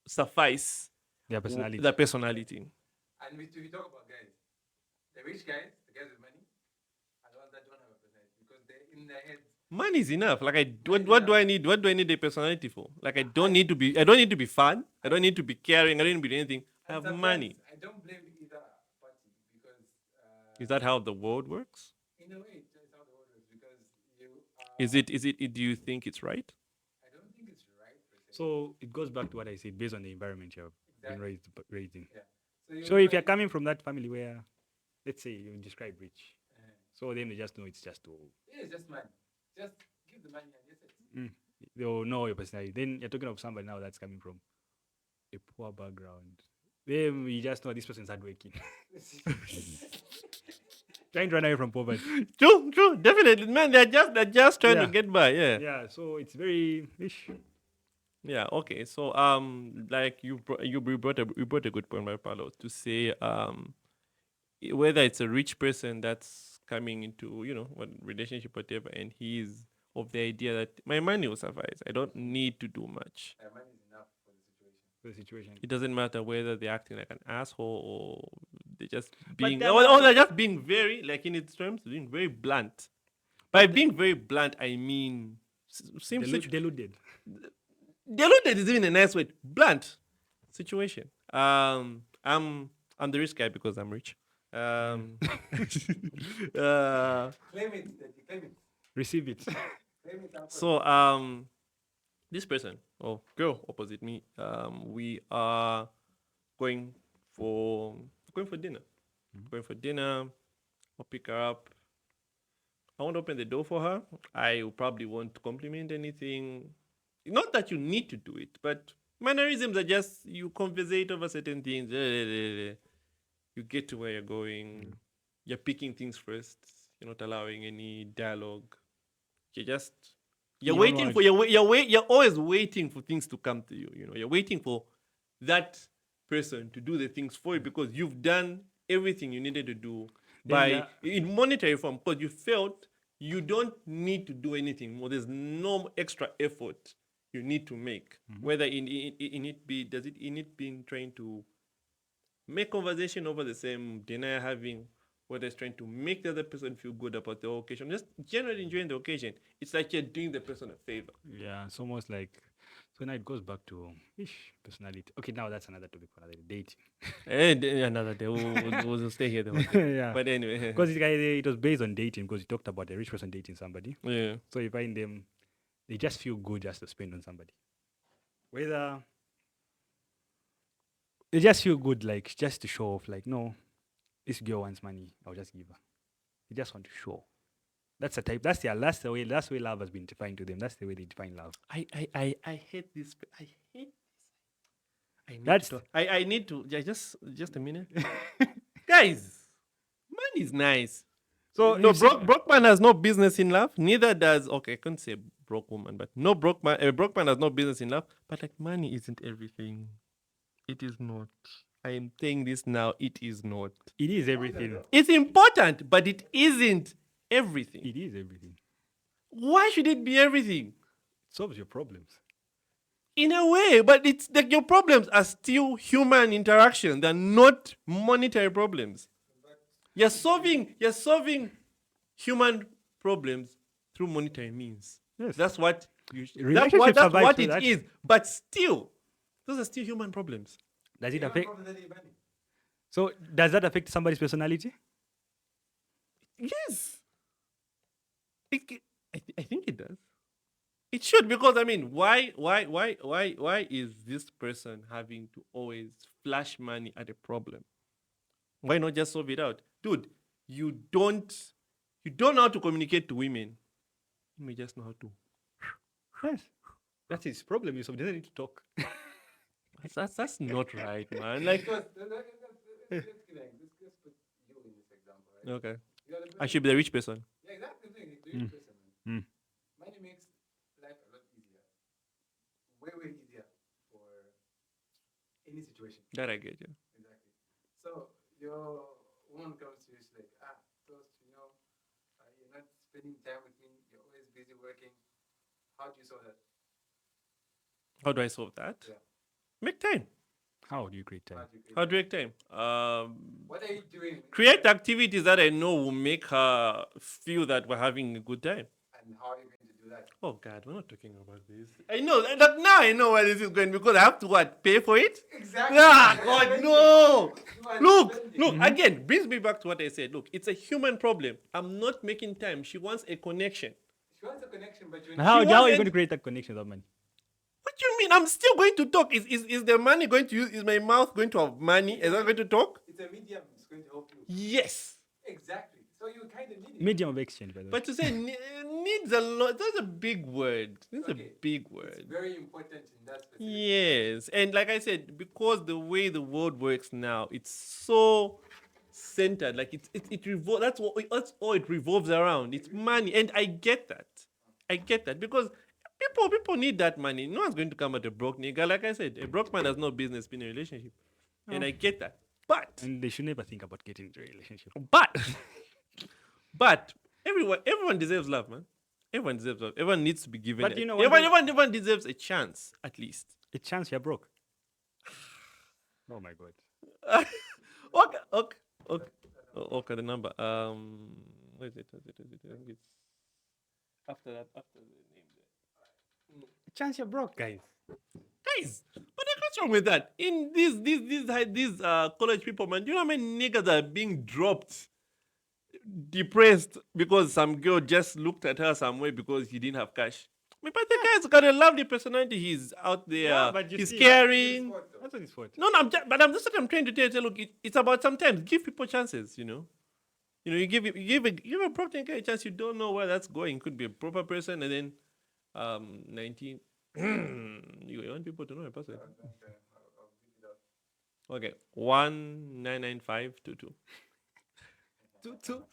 suffice Their personality. their personality. And we talk about guys. The rich guys, the guys with money, are the ones that don't have a personality because they're in their heads. Money is enough. Like what do I need? What do I need a personality for? Like I don't need to be fun. I don't need to be caring. I don't need to be anything. I have Sometimes money. I don't blame either party because Is that how the world works? in a way it's how the world works because you Is it? Do you think it's right? I don't think it's right per se. So it goes back to what I said, based on the environment you've been Exactly. raised in. Yeah. So if you're coming from that family where, let's say you describe rich, so then they just know it's just to yeah, it's just money. Just give the money and yes, it's they'll know your personality. Then you're talking of somebody now that's coming from a poor background. Then you just know this person's hardworking. Trying to run away from poverty. True, definitely, man. They're just trying to Yeah. get by. Yeah. Yeah, so it's very ish. Yeah. Okay. So like you brought a good point, my Paulo, to say whether it's a rich person that's coming into what relationship whatever, and he's of the idea that my money will suffice. I don't need to do much. money is enough for the situation. The situation. It doesn't matter whether they're acting like an asshole or they're just But being there or are- they're just being very, like in its terms, being very blunt. By being very blunt, I mean same situation. Deluded. Deluded is even a nice word. Blunt situation. I'm the rich guy because I'm rich. Uh, Claim it, Daddy, claim it. Receive it. Claim it up. so this person or girl opposite me, we are going for going for dinner. Going for dinner. I'll pick her up. I won't open the door for her. I probably won't compliment anything. Not that you need to do it, but mannerisms are just you conversate over certain things. You get to where you're going. You're picking things first. You're not allowing any dialogue. You're just you're You don't waiting want- for you're always waiting for things to come to you. You know, you're waiting for that person to do the things for you because you've done everything you needed to do by in monetary form because you felt you don't need to do anything more. There's no extra effort you need to make. Whether in it be does it in it being trying to make conversation over the same dinner you're having, whether it's trying to make the other person feel good about the occasion, just generally enjoying the occasion. It's like you're doing the person a favor. Yeah, it's almost like. So now it goes back to personality. Okay, now that's another topic for another day, dating. And another day we'll stay here the whole day. Yeah. But anyway, Because it was based on dating because he talked about a rich person dating somebody. yeah. So you find them, they just feel good just to spend on somebody. Whether they just feel good, like just to show off, like, no, this girl wants money, I'll just give her. They just want to show. That's the type. That's the way. That's the way love has been defined to them. That's the way they define love. I hate this. I hate this. I need That's- to. I need to. Yeah, just a minute, guys. Money is nice. So No, you see- broke man has no business in love. Neither does okay. I couldn't say broke woman, but no broke man. A broke man has no business in love. But like money isn't everything. It is not. I am saying this now. It is not. It is everything. It's important, but it isn't everything. It is everything. Why should it be everything? It solves your problems. In a way, but it's like your problems are still human interaction. They're not monetary problems. You're solving human problems through monetary means. Yes. That's what you Relationships that's survive what through it that. is. But still, those are still human problems. Does it Even affect? from the Daddy money. So does that affect somebody's personality? Yes. I think it does. It should because I mean, why is this person having to always flash money at a problem? Why not just solve it out, dude? You don't know how to communicate to women. You may just know how to. Yes. That's his problem. He doesn't need to talk. That's not right, man. Like Because let's put you in this example, right? okay, You are the I person- should be the rich person. Yeah, exactly. The rich person. Mm. Money makes life a lot easier. Way easier for any situation. That I get, yeah. Exactly. So your woman comes to you, she's like, Toast, you're not spending time with me. You're always busy working. How do you solve that? How do I solve that? Yeah. Make time. How do you create time? How do you create How that? do you make time? What are you doing? Create activities that I know will make her feel that we're having a good time. And how are you going to do that? Oh God, we're not talking about this. I know that now I know where this is going because I have to what pay for it. Exactly. Ah, You're God, spending. no. You are Look, spending. again, brings me back to what I said. Look, it's a human problem. I'm not making time. She wants a connection. She wants a connection, but you How are you wasn't- going to create that connection without money? What do you mean? I'm still going to talk. Is the money going to use? Is my mouth going to have money? Is I going to talk? it's a medium. It's going to help you. Yes. Exactly. So you kind of need it. Medium of exchange, by the way. But to say needs a lot, that's a big word. That's Okay. a big It's word. very important in that specific. Yes. And like I said, because the way the world works now, it's so centered. Like it revolves. That's all it revolves around. It's money. And I get that. Because people need that money. No one's going to come at a broke nigga. Like I said, a broke man has no business being in a relationship. And I get that. But And they should never think about getting into a relationship. but everyone deserves love, man. Everyone deserves love. Everyone needs to be given. But you know what everyone deserves a chance at least. A chance you're broke. Oh my God. Okay. The number. What is it? I think it's after that. After the name there. A chance you're broke, guys. Guys, but I What's wrong with that? In these college people, man, do you know how many niggas are being dropped, depressed because some girl just looked at her some way because he didn't have cash? I mean, but the guy's got a lovely personality. He's out there. Yeah, but you he's see, caring. That's what it's for. No, no, I'm trying to tell you. Look, it's about sometimes give people chances. You give a proper guy a chance. You don't know where that's going. Could be a proper person, and then 19. You want people to know a person. Okay, 199522. 22.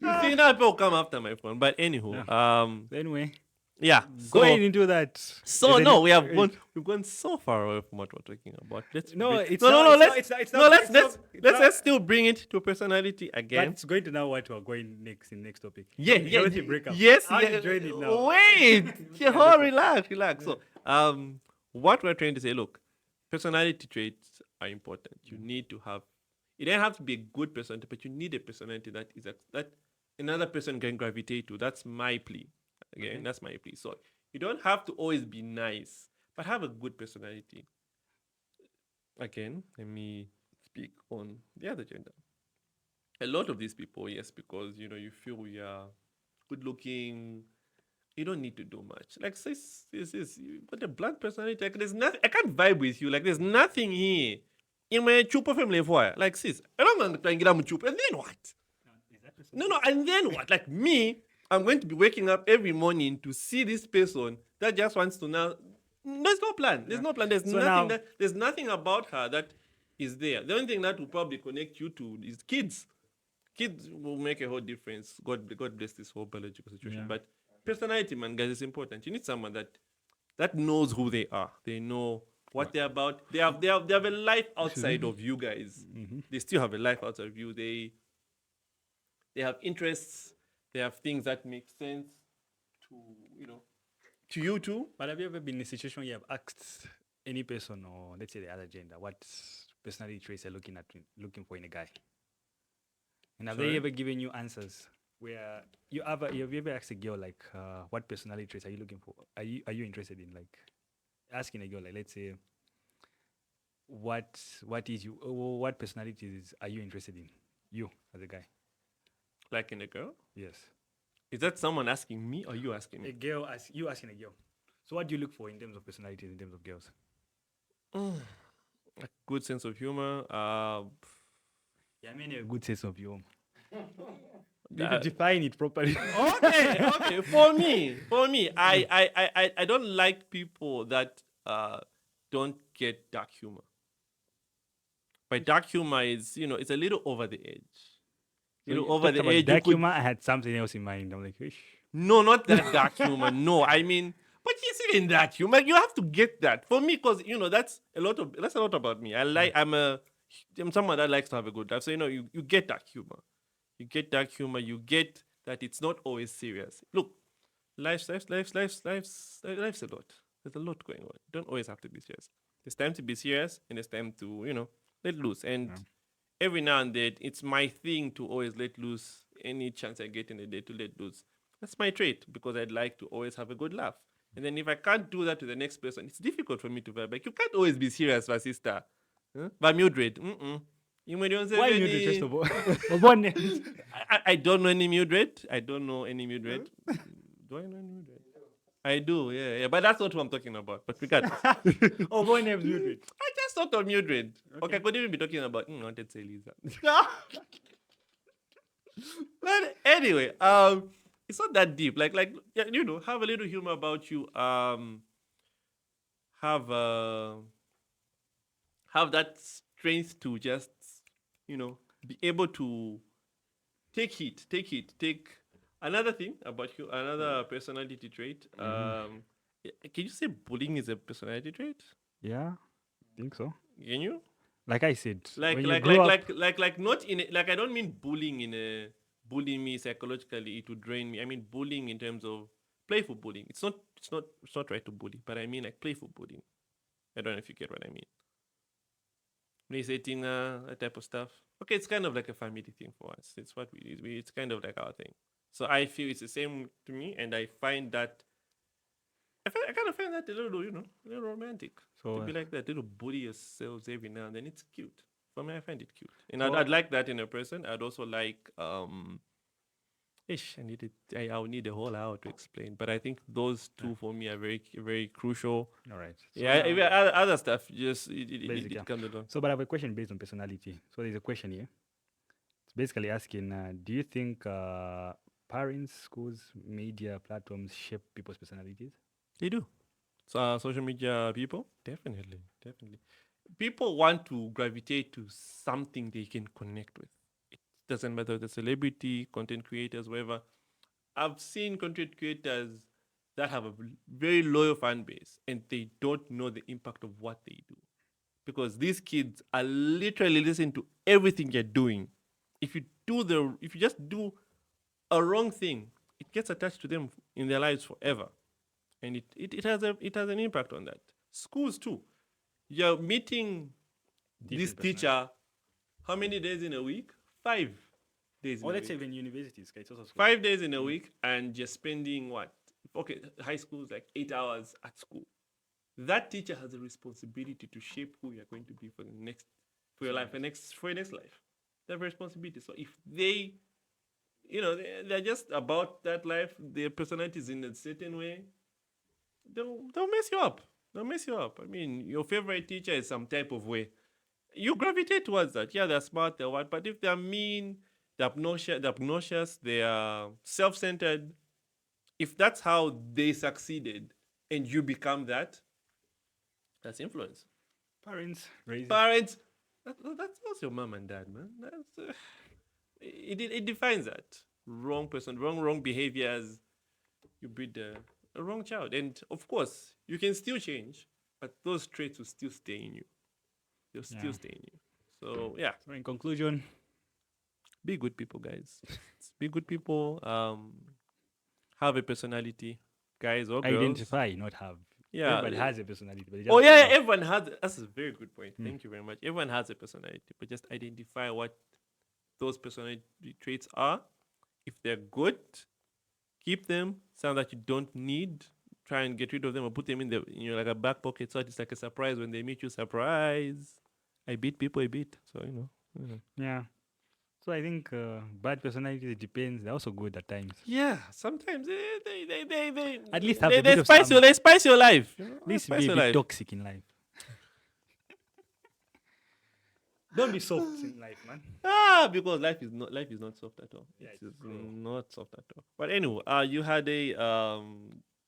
You see now people come after my phone, but anywho, Anyway, yeah. going into that. So isn't no, it- we've gone so far away from what we're talking about. No, let's it's no, not- let's it's not- it's no, not- let's it's let's not- it's let's not- let's still bring it to personality But again. it's going to know what we're going next in next topic. Yeah, Healthy breakup. yes, How yeah. to join it now? Wait, yeah, relax. So, what we're trying to say, look, personality traits are important. You need to have. It doesn't have to be a good personality, but you need a personality that another person can gravitate to. That's my plea. Again, that's my plea. So you don't have to always be nice, but have a good personality. Again, let me speak on the other gender. A lot of these people, yes, because you feel you're good looking, you don't need to do much. Like sis, you got a blunt personality. Like there's nothing. I can't vibe with you. Like there's nothing here. In my chupa family, like sis, I don't want to get chupa. And then what? No, and then what? Like me, I'm going to be waking up every morning to see this person that just wants to now. There's no plan. There's no plan. There's So nothing now- there's nothing about her that is there. The only thing that will probably connect you to is kids. Kids will make a whole difference. God bless this whole biological situation. Yeah. But personality, man, guys, is important. You need someone that knows who they are. They know what they're about. They have a life outside of you guys. They still have a life outside of you. They have interests. They have things that make sense to to you too. But have you ever been in a situation where you have asked any person, or let's say the other gender, what personality traits they're looking for in a guy? And have Sorry? they ever given you answers where you ever asked a girl like, what personality traits are you looking for? Are you interested in, like, asking a girl, like, let's say, what personalities are you interested in? You as a guy. Like in a girl. Yes. Is that someone asking me or you asking me? A girl asking a girl. So what do you look for in terms of personalities, in terms of girls? A good sense of humor. Yeah, I mean a good sense of humor. You Uh, need to define it properly. okay. For me, I don't like people that don't get dark humor. By dark humor is it's a little over the edge. Over the edge. Dark humor, I had something else in mind. I'm like, Ish. No, not that dark humor. No, I mean, but it's even that humor. You have to get that for me, because that's a lot about me. I'm someone that likes to have a good laugh. So you get dark humor. You get dark humor. You get that it's not always serious. Look, life's a lot. There's a lot going on. You don't always have to be serious. There's time to be serious, and there's time to let loose. And every now and then, it's my thing to always let loose any chance I get in the day to let loose. That's my trait, because I'd like to always have a good laugh. And then if I can't do that to the next person, it's difficult for me to vibe. Like, you can't always be serious, my sister. Huh? But Mildred, Why Mildred, first of all? Of what names? I don't know any Mildred. I don't know any Mildred. Do I know any Mildred? I do, yeah. But that's not what I'm talking about. But regardless. Of what names Mildred? I just thought of Mildred. Okay, I could even be talking about I wanted to say Lisa. But anyway, it's not that deep. Like have a little humor about you. Have that strength to just be able to take another thing about you, another personality trait. Can you say bullying is a personality trait? Yeah, I think so. Can you? Like I said, Like when you like grow like, up, like like like not in a, like I don't mean bullying in a bullying me psychologically to drain me. I mean bullying in terms of playful bullying. It's not right to bully, but I mean like playful bullying. I don't know if you get what I mean. Reciting that type of stuff. Okay, it's kind of like a family thing for us. It's what it's kind of like our thing. So I feel it's the same to me, and I find that I kind of find that a little, a little romantic. So, To be like that, little bully yourselves every now and then. It's cute. For me, I find it cute. And So- I'd like that in a person. I'd also like, I need it. I would need a whole hour to explain. But I think those two for me are very, very crucial. all right. So Yeah, now- even other stuff just Basic, yeah. it comes along. So, but I have a question based on personality. So there's a question here. It's basically asking, do you think parents, schools, media platforms shape people's personalities? They do. So social media people, definitely. People want to gravitate to something they can connect with. It doesn't matter the celebrity, content creators, whatever. I've seen content creators that have a very loyal fan base and they don't know the impact of what they do. Because these kids are literally listening to everything you're doing. If you just do a wrong thing, it gets attached to them in their lives forever. And it has an impact on that. Schools too. You're meeting this Different teacher how many days in a week? 5 days in Or a let's say week. even universities, okay, it's also school. 5 days in a week, and you're spending what? Okay, high school is like 8 hours at school. That teacher has a responsibility to shape who you're going to be for your life, for your next life. They have a responsibility. So if they, they're just about that life, their personality is in a certain way, they'll mess you up. They'll mess you up. I mean, your favorite teacher is some type of way. You gravitate towards that. Yeah, they're smart, they're what, but if they're mean, they're obnoxious, they are self-centered, if that's how they succeeded and you become that, that's influence. Parents, That's your mom and dad, man. It defines that. Wrong person, wrong behaviors. You breed a wrong child. And of course, you can still change, but those traits will still stay in you. They'll still stay in you. So, yeah. So in conclusion, Be good people, guys. Be good people. Have a personality, guys or girls. identify, not have. Yeah. Everybody has a personality. But they Oh just yeah, don't know. everyone has. That's a very good point. Thank you very much. Everyone has a personality, but just identify what those personality traits are. If they're good, keep them. Some that you don't need, try and get rid of them or put them in like a back pocket, so it's like a surprise when they meet you. Surprise! I beat people a bit, so Yeah. So I think bad personalities, it depends. They're also good at times. Yeah, sometimes they At least have they, a bit of spice some- they spice your life. At least spice be a your bit life. toxic in life. Don't be soft in life, man. Because life is not soft at all. Yeah, It's it's not soft at all. But anyway, you had a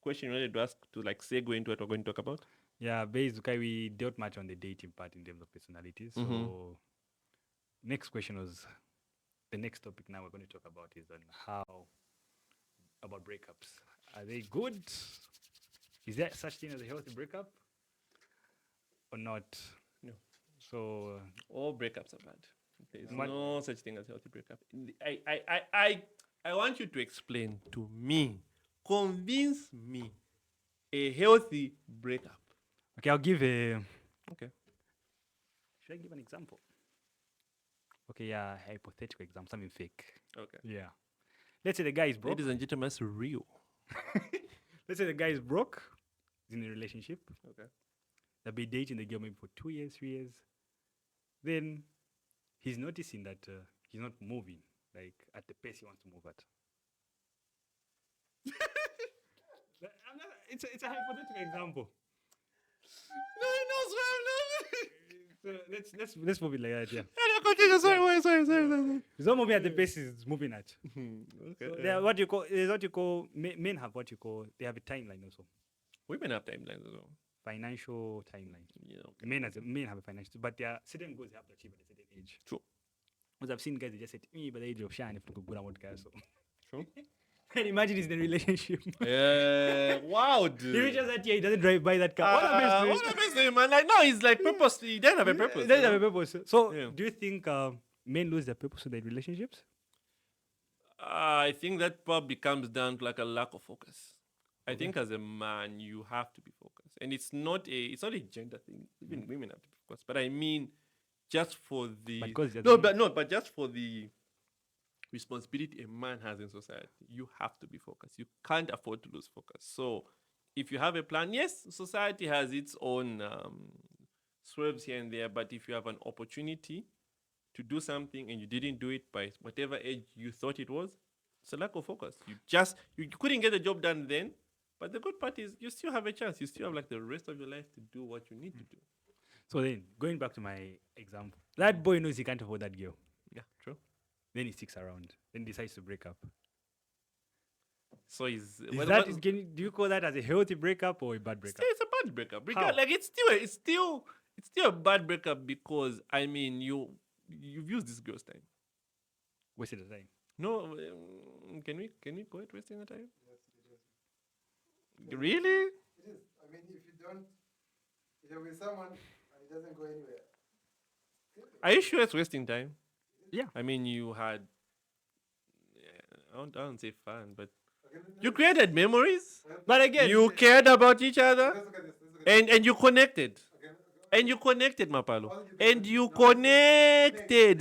question you wanted to ask to like segue into what we're going to talk about. Yeah, basically we dealt much on the dating part in terms of personalities. So next question was the next topic now we're going to talk about is on about breakups. Are they good? Is there such thing as a healthy breakup? Or not? No. So All breakups are bad. There's What- no such thing as healthy breakup. I want you to explain to me, convince me, a healthy breakup. okay, I'll give a Okay. should I give an example? Okay, yeah, hypothetical example, something fake. Okay. Yeah. Let's say the guy is broke. Ladies and gentlemen, that's real. Let's say the guy is broke, he's in a relationship. Okay. They'll be dating the girl maybe for 2 years, 3 years. Then he's noticing that he's not moving like at the pace he wants to move at. It's a hypothetical example. No, he knows what I'm doing. So let's move it like that. Yeah, Continue. Sorry. he's not moving at the pace he's moving at. Okay. So there are what you call men have what you call they have a timeline also, Women have timelines as well. financial timeline. Yeah. Okay. Men have a financial, but there are certain goals they have to achieve at a certain age. True. Because I've seen guys that just said me by the age of shine if you could go down guys. So True. and imagine he's in a relationship. Yeah. Wow, He dude. reaches that year, he doesn't drive by that car. What happens to What happens to him, man? Like, no, he's like purpose. He doesn't have a purpose. He doesn't have a purpose. So Yeah. do you think men lose their purpose in their relationships? I think that probably comes down to like a lack of focus. I think as a man, you have to be focused, and it's not a gender thing. Even women have to be focused. But I mean, just for the But 'cause it no, doesn't- but just for the responsibility a man has in society, you have to be focused. You can't afford to lose focus. So if you have a plan, yes, society has its own swerves here and there, but if you have an opportunity to do something and you didn't do it by whatever age you thought it was, it's a lack of focus. You couldn't get the job done then, but the good part is you still have a chance. You still have like the rest of your life to do what you need to do. So then, going back to my example, that boy knows he can't afford that girl. Yeah, true. Then he sticks around. Then decides to break up. So is Do you call that as a healthy breakup or a bad breakup? it's a bad breakup. How? Like it's still a bad breakup because I mean you've used this girl's time. Wasted the time. No, can we call it wasting the time? Yes, it is. Really? It is. I mean, if you're with someone and it doesn't go anywhere, Are you sure it's wasting time? Yeah. I mean, you had. I don't say fun, but okay, you created memories. But again, You cared about each other, let's look at this. Let's look at and you connected. okay, And you connected, Mapalo. All you And do- you no, connected.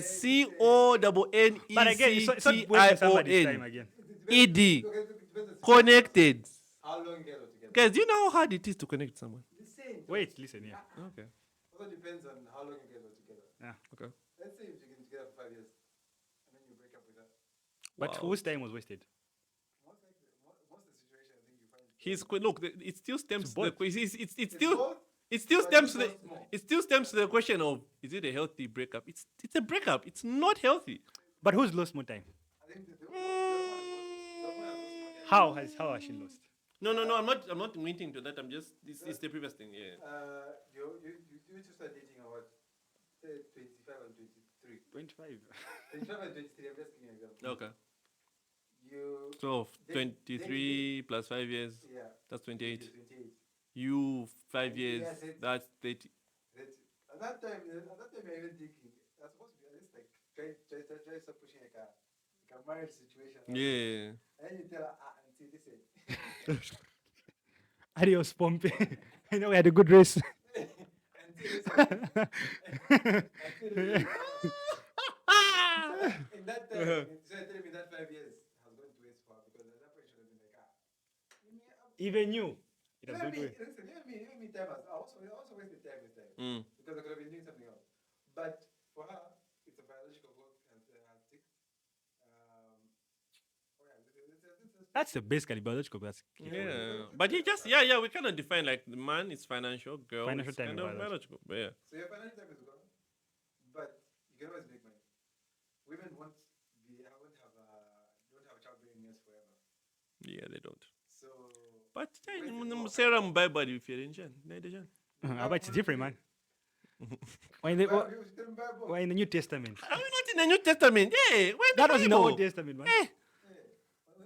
but again, it's not wasting somebody's time again. ED. okay, it depends on Connected. how long you guys are together. Guys, do you know how hard it is to connect someone? Listen. Wait, listen here. Okay. Also depends on how long you guys are together. Yeah. Okay. Let's say if you've been together for 5 years and then you break up with her. But Wow. whose time was wasted? Most of the situation, I think you find. Look. It still stems It's to the both. question. It's It's still. both, It still but stems it to the. costs more. It still stems to the question of is it a healthy breakup? It's a breakup. It's not healthy. But who's lost more time? I think the one has lost money. How has she lost? No. I'm not hinting to that. I'm just. It's the previous thing. Yeah. You two start dating at what? Say 25 and 23. 25. 25 and 23, I'm just giving you an example. Okay. You. So Then- 23 plus 5 years. Yeah. That's 28. 28. You 5 years. Yes, it's- That's 30. At that time, you're even thinking, that's supposed to be at least like try start pushing like a marriage situation. Yeah. And you tell her, auntie, listen. Adios, Pompey. I know we had a good race. Auntie, listen. Auntie, listen. In that time, so I tell him in that 5 years has gone to waste for her because at that point she would have been like, Even you. It has even good me, way. listen, even me time I also wasted time with time Mm. because I could have been doing something else. But for her, it's a biological clock and has ticked. That's the basically biological. That's Yeah. But he just yeah, we kind of define like the man is financial, girl Financial is time kind is of biological. But yeah. So your financial time is gone, but you can always make money. Women don't have childbearing years forever. Yeah, they don't. So But Where's the law? Sarah Mbaibadi if you're in Jan. I bet it's different, man. Why in Bible, the, you still buy both. why in the New Testament? Are we not in the New Testament? Yeah, when That was in the Bible. Old Testament, man. Eh. Yeah.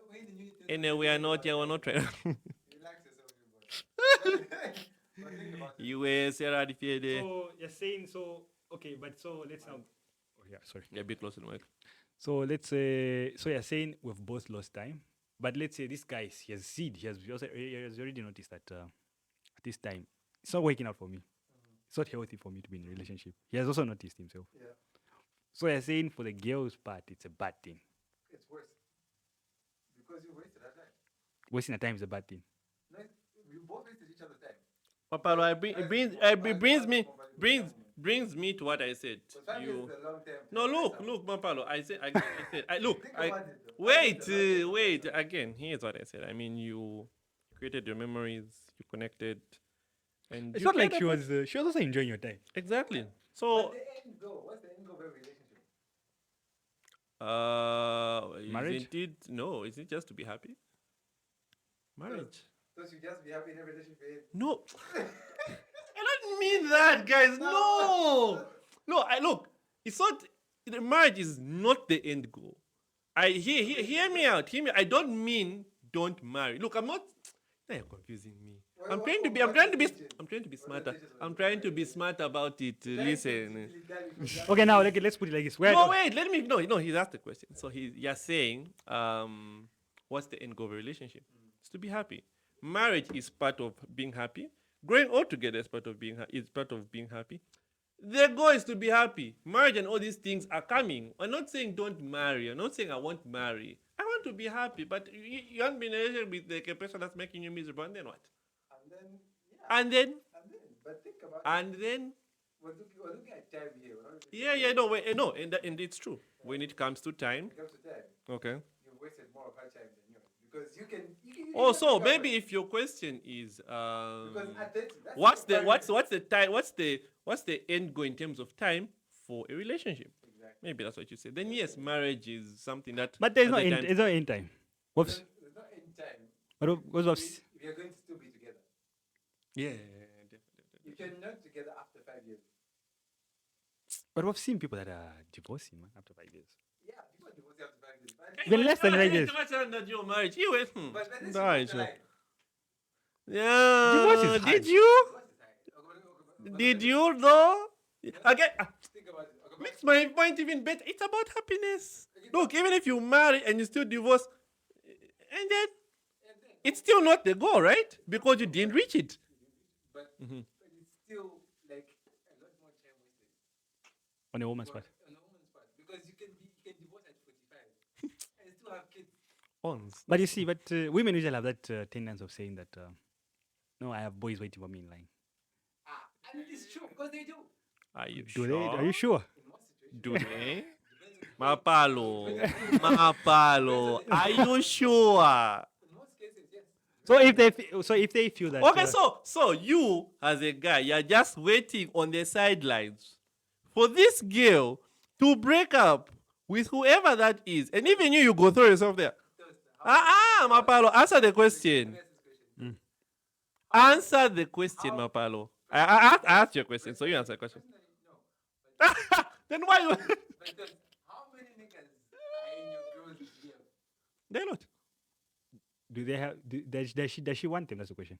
We're in the New Testament. And we are not here, we're not trying. Relax yourself, everybody. But think about it. You were Sarah if you're there. So you're saying so okay, but so let's now. Oh yeah, sorry. Yeah, a bit closer to the mic. So let's say so you're saying we've both lost time, but let's say this guy he has seed. He has already noticed that at this time it's not working out for me. It's not healthy for me to be in a relationship. He has also noticed himself. Yeah, So you're saying for the girl's part, it's a bad thing. it's worse. Because you wasted that time. Wasting the time is a bad thing. No, you both wasted each other's time. Papalo, it brings me to what I said. Because 5 years is a long time. No, look, Mapalo. I said, look, Think about it though. wait. Again, here's what I said. I mean, you created your memories, you connected, and It's you not like cared about- she was also enjoying your time. exactly. But So, the end goal, what's the end goal of every relationship? Marriage? Isn't it? No, is it just to be happy? Marriage. So you just be happy in every relationship you're in? No, I don't mean that, guys. No. Look. It's not. The marriage is not the end goal. Hear me out. Hear me. I don't mean don't marry. Look, I'm not. Now you're confusing me. Well, I'm what- trying to be. what I'm trying to be. is it? I'm trying to be What smarter. is it? I'm trying to be smart about it. Listen. Okay, now let's put it like this. No, wait. Let me. No. He's asked the question. So you're saying, what's the end goal of a relationship? It's to be happy. Marriage is part of being happy. Growing old together is part of being happy. The goal is to be happy. Marriage and all these things are coming. I'm not saying don't marry. I'm not saying I won't marry. I want to be happy, but you haven't been in a relationship with like a person that's making you miserable, and then what? then, yeah. And then, And then, but think about it. and then, We're looking at time here. We're not looking yeah, at no, wait, no, and it's true. When it comes to time, When it comes to time, okay. you've wasted more of her time than yours because you can. Oh, just so pick up maybe on- if your question is, because at 30, that's what's the primary- what's the time? What's the end goal in terms of time for a relationship? Exactly. Maybe that's what you said. Then yes, marriage is something that. But there's at no the end. time- There's no end time. Whoops. There's no end time. What was If you're going to still be together, Yeah, definitely. if you're not together after 5 years, But we've seen people that are divorcing, man, after 5 years. yeah, people divorce after 5 years. But, Even less than 5 years. That your marriage. You went. but this Right, is sure. like, Yeah. Divorce is hard. Did you? divorce is like- Did you though? Again, Think about it. Okay, makes my point even better. It's about happiness. Look, even if you marry and you still divorce, and then and then, it's still not the goal, right? Because you didn't reach it. but it's still like a lot more time wasted On a woman's part. on a woman's part because you can divorce at 45 and still have kids. But you see, women usually have that tendency of saying that, no, I have boys waiting for me in line. And it's true because they do. Are you Do sure? they? Are you sure? In one situation, Do they? depends on Mapalo. Are you sure? in most cases, yes. So if they feel that, Okay, so you as a guy, you're just waiting on the sidelines for this girl to break up with whoever that is, and even you go throw yourself there. Mapalo, answer the question. Let me ask this question. Answer the question, Mapalo. I asked your question, so you answer the question. Personally, no. Then why you? Because how many niggas are in your girl's DM? They're not. do they have? Does she want them? That's the question.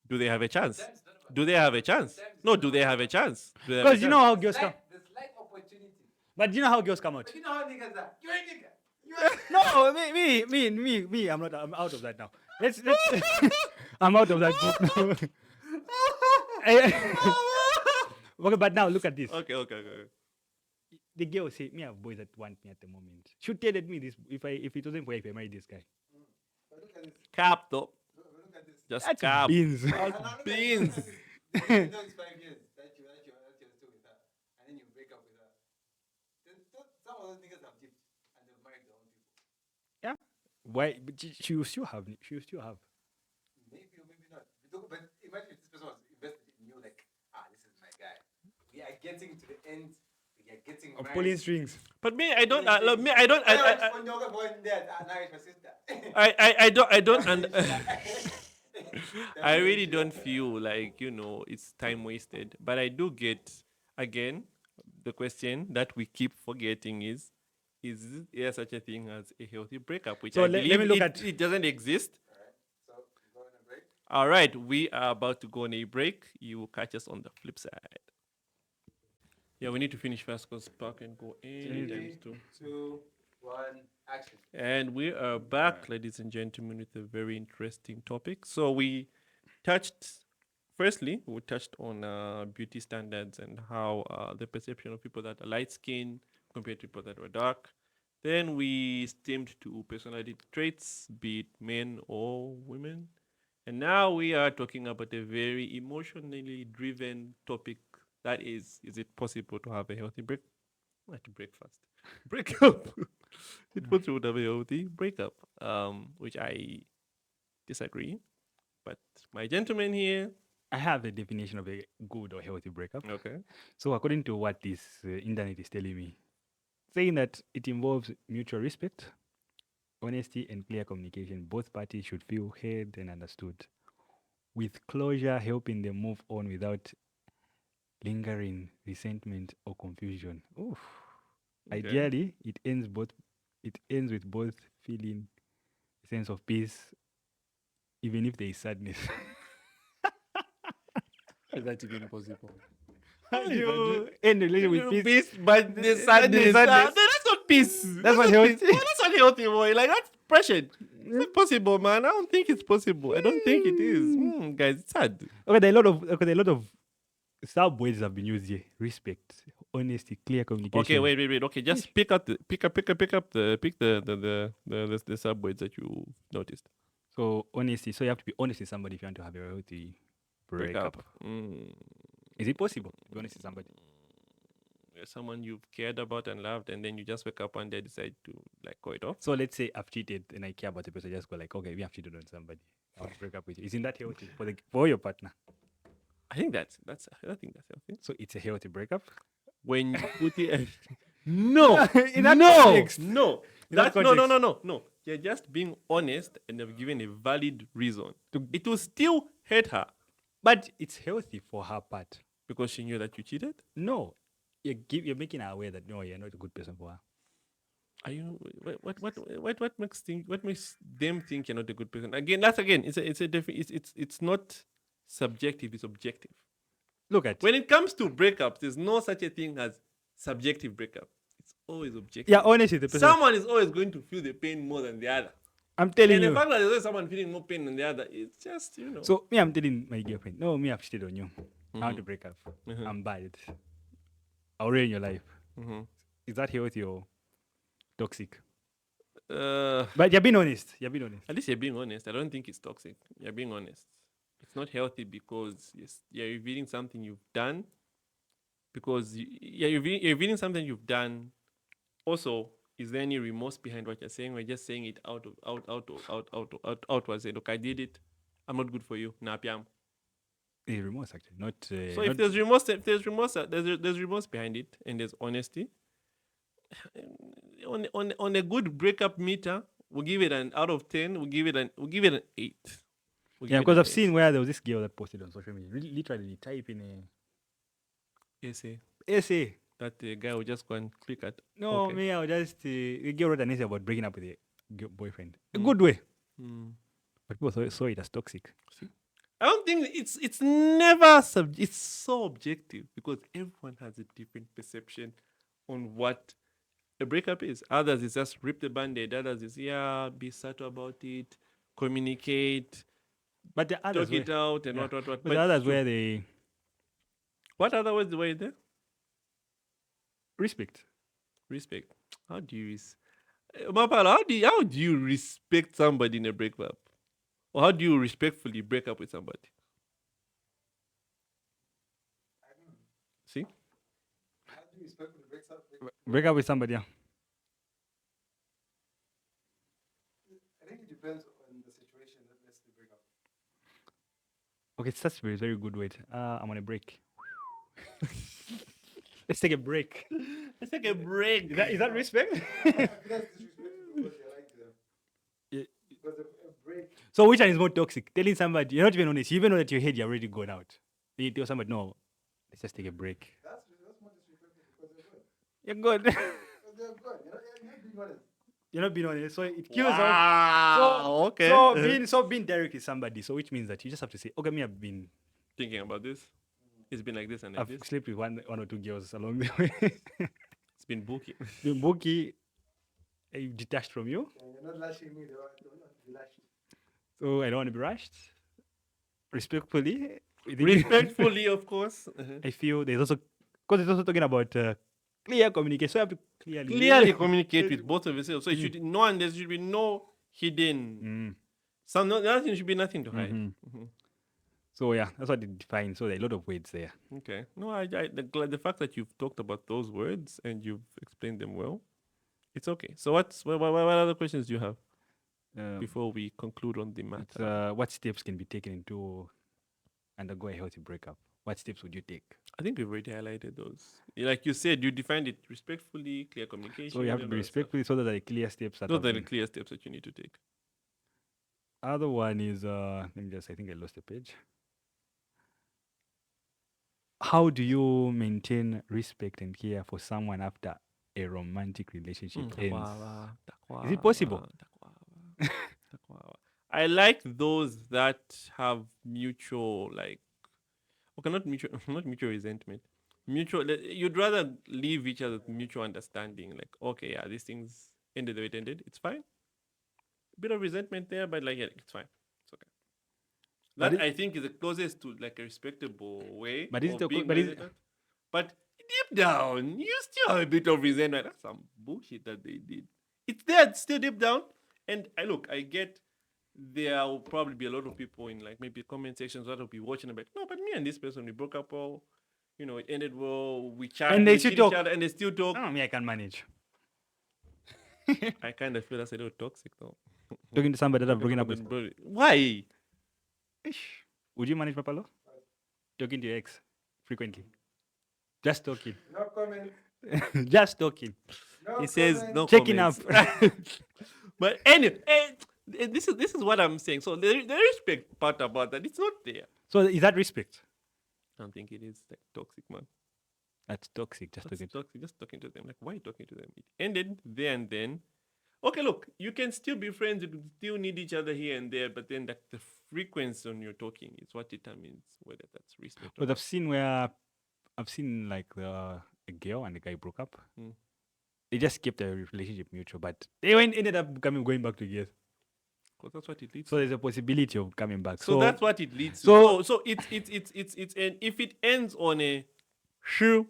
Do they have a chance? Time's not about- Do they have a chance? No, do they have a chance? Do they have a Because you know chance? how girls come. The slight opportunity. But you know how girls come out. But you know how niggas are. You're a nigga. You're No, me. I'm not. I'm out of that now. Let's. I'm out of that group now. Okay, but now look at this. Okay. The girl will say, "Me have boys that want me at the moment." She tell me this if it wasn't for her, if I married this guy. But look at this. Cap though. Look at this. Just That's cap. beans. And now look at Beans. this. You know it's 5 years that you're still with her, and then you break up with her. Some of those niggas have dipped and they've married their own people. Yeah. Why? But she will still have. She will still have. Maybe or maybe not. But imagine if this person was invested in you, like, this is my guy. We are getting to the end. We are getting Of married. pulling strings. But me, I don't. Me, I don't. I When you're born there, now it's my sister. I don't. I really don't feel like it's time wasted. But I do get again the question that we keep forgetting is there such a thing as a healthy breakup? Which So I let believe me look it, at- it doesn't exist. So, go on a break. All right, we are about to go on a break. You will catch us on the flip side. Yeah, we need to finish fast because Park can go anytime soon. 2, 1, action. And we are back, ladies and gentlemen, with a very interesting topic. So we touched on beauty standards and how the perception of people that are light skinned compared to people that are dark. Then we stemmed to personality traits, be it men or women. And now we are talking about a very emotionally driven topic. That is it possible to have a healthy breakfast? Breakup. Is it possible to have a healthy breakup? Which I disagree. But my gentleman here, I have a definition of a good or healthy breakup. okay. So according to what this internet is telling me, saying that it involves mutual respect, honesty, and clear communication. Both parties should feel heard and understood, with closure helping them move on without lingering resentment or confusion. Oof. Okay. Ideally, it ends with both feeling a sense of peace, even if there is sadness. Is that even possible? You end the relationship with peace. but the sadness. sadness. That's not peace. That's not healthy. That's not healthy, boy. Like, that's pressured. It's not possible, man. I don't think it's possible. I don't think it is. Guys, it's sad. Okay, there are a lot of sub words have been used here. Respect, honesty, clear communication. Okay, wait. Okay, just pick the subwords that you noticed. So honesty. So you have to be honest with somebody if you want to have a healthy breakup. Is it possible to be honest with somebody? Someone you've cared about and loved, and then you just wake up one day decide to like call it off. So let's say I've cheated and I care about the person. Just go like, okay, we have cheated on somebody. I want to break up with you. Isn't that healthy for your partner? I think that's healthy. So it's a healthy breakup. When you put it, no, In that no, context. no, In that that's no, no, context. no, no, no. You're just being honest and have given a valid reason. It will still hurt her But it's healthy for her part. because she knew that you cheated. No, you're making her aware that no, you're not a good person for her. Are you what makes them think you're not a good person? Again, it's not subjective, it's objective. Look at When it comes to breakups, there's no such a thing as subjective breakup. It's always objective. yeah, honestly, the person. Someone is always going to feel the pain more than the other. I'm telling And you. the fact that there's always someone feeling more pain than the other, it's just, So me, I'm telling my girlfriend, no, me, I've cheated on you. I want to break up. I'm bad. I'll ruin your life. Is that healthy or toxic? But you're being honest. You're being honest. At least you're being honest. I don't think it's toxic. You're being honest. It's not healthy because you're revealing something you've done. Because you're revealing something you've done. Also, is there any remorse behind what you're saying? We're just saying it outwards. Say, look, I did it. I'm not good for you. Nah, piam. Remorse actually, not. So if there's remorse, there's remorse behind it, and there's honesty. On a good breakup meter, we'll give it an out of 10. We'll give it an 8. Yeah, because I've seen where there was this girl that posted on social media. Literally type in a essay. That the guy will just go and click at. No, okay. me, I would just the girl wrote an essay about breaking up with a boyfriend. A good way. But people saw it as toxic. I don't think it's never it's so objective because everyone has a different perception on what a breakup is. Others is just rip the band-aid. Others is be subtle about it, communicate, but the others talk it out and what. But the others where they what other words were there? respect. How do you Mapalo, how do you respect somebody in a breakup? Or how do you respectfully break up with somebody? See? How do you respectfully Break up with somebody, yeah. I think it depends on the situation that lets the breakup. Okay, that's a very good word. I'm on a break. Let's take a break. Let's take a break. Is that respect? That's disrespectful because they like them. Yeah. Because a break. So which one is more toxic? Telling somebody you're not even honest. You even know that your head you're already gone out. Then you tell somebody, no, let's just take a break. That's more disrespectful because they're good. You're good. Because they're good. You're not being honest. You're not being honest. So it kills off. Wow. Okay. So being direct with somebody. So which means that you just have to say, okay, me, I've been thinking about this. It's been like this and like I've this. slept with one or two girls along the way. It's been booky. Been booky. I'm detached from you. And you're not lashing me. They don't want to be lashed. So I don't want to be rushed. Respectfully. Respectfully, of course. I feel there's also because it's also talking about clear communication. So I have to clearly communicate with both of yourselves. So it should there should be no hidden. Nothing should be nothing to hide. So yeah, that's what it defines. So there are a lot of words there. Okay. No, the fact that you've talked about those words and you've explained them well, it's okay. So what other questions do you have before we conclude on the matter? What steps can be taken to undergo a healthy breakup? What steps would you take? I think we've already highlighted those. Like you said, you defined it respectfully, clear communication. So you have to be respectful. So that are the clear steps. Those are the clear steps that you need to take. Other one is let me just. I think I lost the page. How do you maintain respect and care for someone after a romantic relationship ends? Is it possible? I like those that have mutual, not mutual resentment. You'd rather leave each other with mutual understanding. Like, okay, yeah, these things ended the way it ended. It's fine. A bit of resentment there, but it's fine. It's okay. That I think is the closest to a respectable way. But deep down, you still have a bit of resentment. That's some bullshit that they did. It's there, it's still deep down. And I get there will probably be a lot of people in like maybe comment sections that will be watching about. No, but me and this person we broke up. Well, it ended well. We chat. And they we still see each talk. other, and they still talk. Oh, me, I can manage. I kind of feel that's a little toxic though. Talking to somebody that I've broken up with. Why? Ish. Would you manage, Papalo? Talking to your ex frequently. Just talking. No comment. Just talking. No He says comment. no Checking comments. up. But anyway, this is what I'm saying. So the respect part about that, it's not there. So is that respect? I don't think it is like toxic, man. That's toxic. Just That's talking. toxic. Just talking to them. Like, why are you talking to them? It ended there and then. Okay, look, you can still be friends. You can still need each other here and there. But then like the frequency on your talking is what determines whether that's respect. Or But I've seen like a girl and a guy broke up. Mm. They just kept the relationship mutual, but they ended up going back together. because that's what it leads. So there's a possibility of coming back. So that's what it leads to. so- So it's and if it ends on a shoe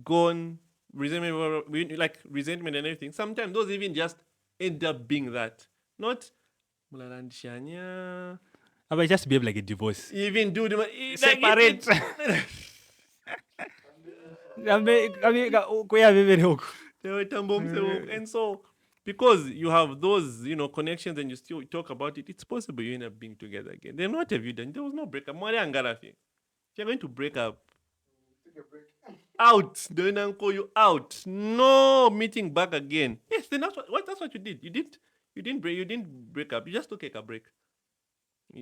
gone resentment, like resentment and everything, sometimes those even just end up being that. Not Mulalandishanya. but just behave like a divorce. Even do the Separate. and so because you have those connections and you still talk about it, it's possible you end up being together again. Then what have you done? There was no breakup. If you're going to break up, Take a break. out. Don't even call you out. No meeting back again. Yes, then that's what you did. You didn't break up. You just took a break.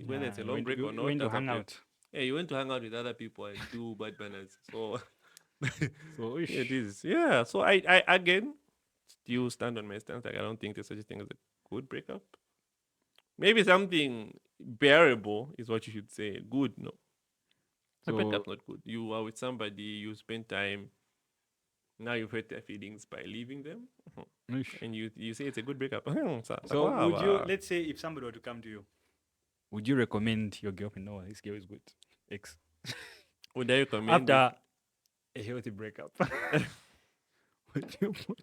Whether it's a long break or not. Going to that's hang okay. out. Yeah, you went to hang out with other people and do bad manners. So So it is. Yeah. So I again still stand on my stance. Like I don't think there's such a thing as a good breakup. Maybe something bearable is what you should say. Good, no. A So- breakup's not good. You are with somebody, you spend time. Now you've hurt their feelings by leaving them, and you say it's a good breakup. So would you, let's say if somebody were to come to you, would you recommend your girlfriend? No, this girl is good. Ex. would I recommend? After a healthy breakup. Would you put-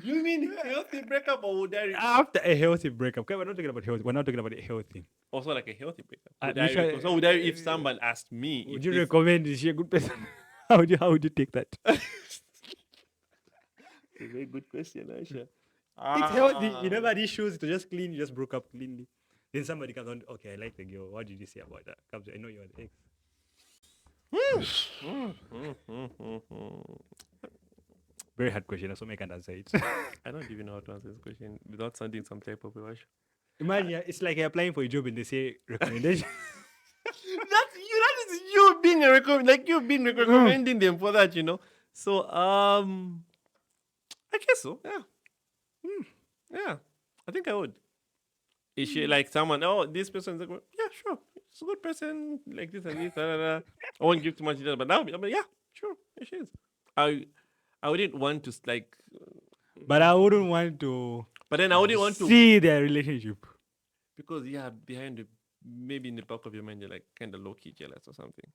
You mean healthy breakup, or would I? After a healthy breakup. Okay, we're not talking about healthy. We're not talking about a healthy. Also, like a healthy breakup. Uh, Would I which I- so would I? If someone asked me, Would if you this- recommend is she a good person? How would you take that? It's a very good question, Aisha. It's healthy. You never had issues. It was just clean. You just broke up cleanly. Then somebody comes on. Okay, I like the girl. What did you say about that? Comes. I know you're the ex. Very hard question. So I can't answer it. I don't even know how to answer this question without sounding some type of Aisha. Imagine it's like you're applying for a job and they say recommendation. That's you. That is you being recommending them for that. So I guess so. Yeah. Yeah. I think I would. Is she like someone? Oh, this person is a good. Yeah, sure. It's a good person. Like this and this. Da, da, da. I won't give too much detail, but now, yeah, sure. Yeah, she is. I wouldn't want to like. But I wouldn't want to But then I wouldn't want to see their relationship. because maybe in the back of your mind you're like kind of low key jealous or something.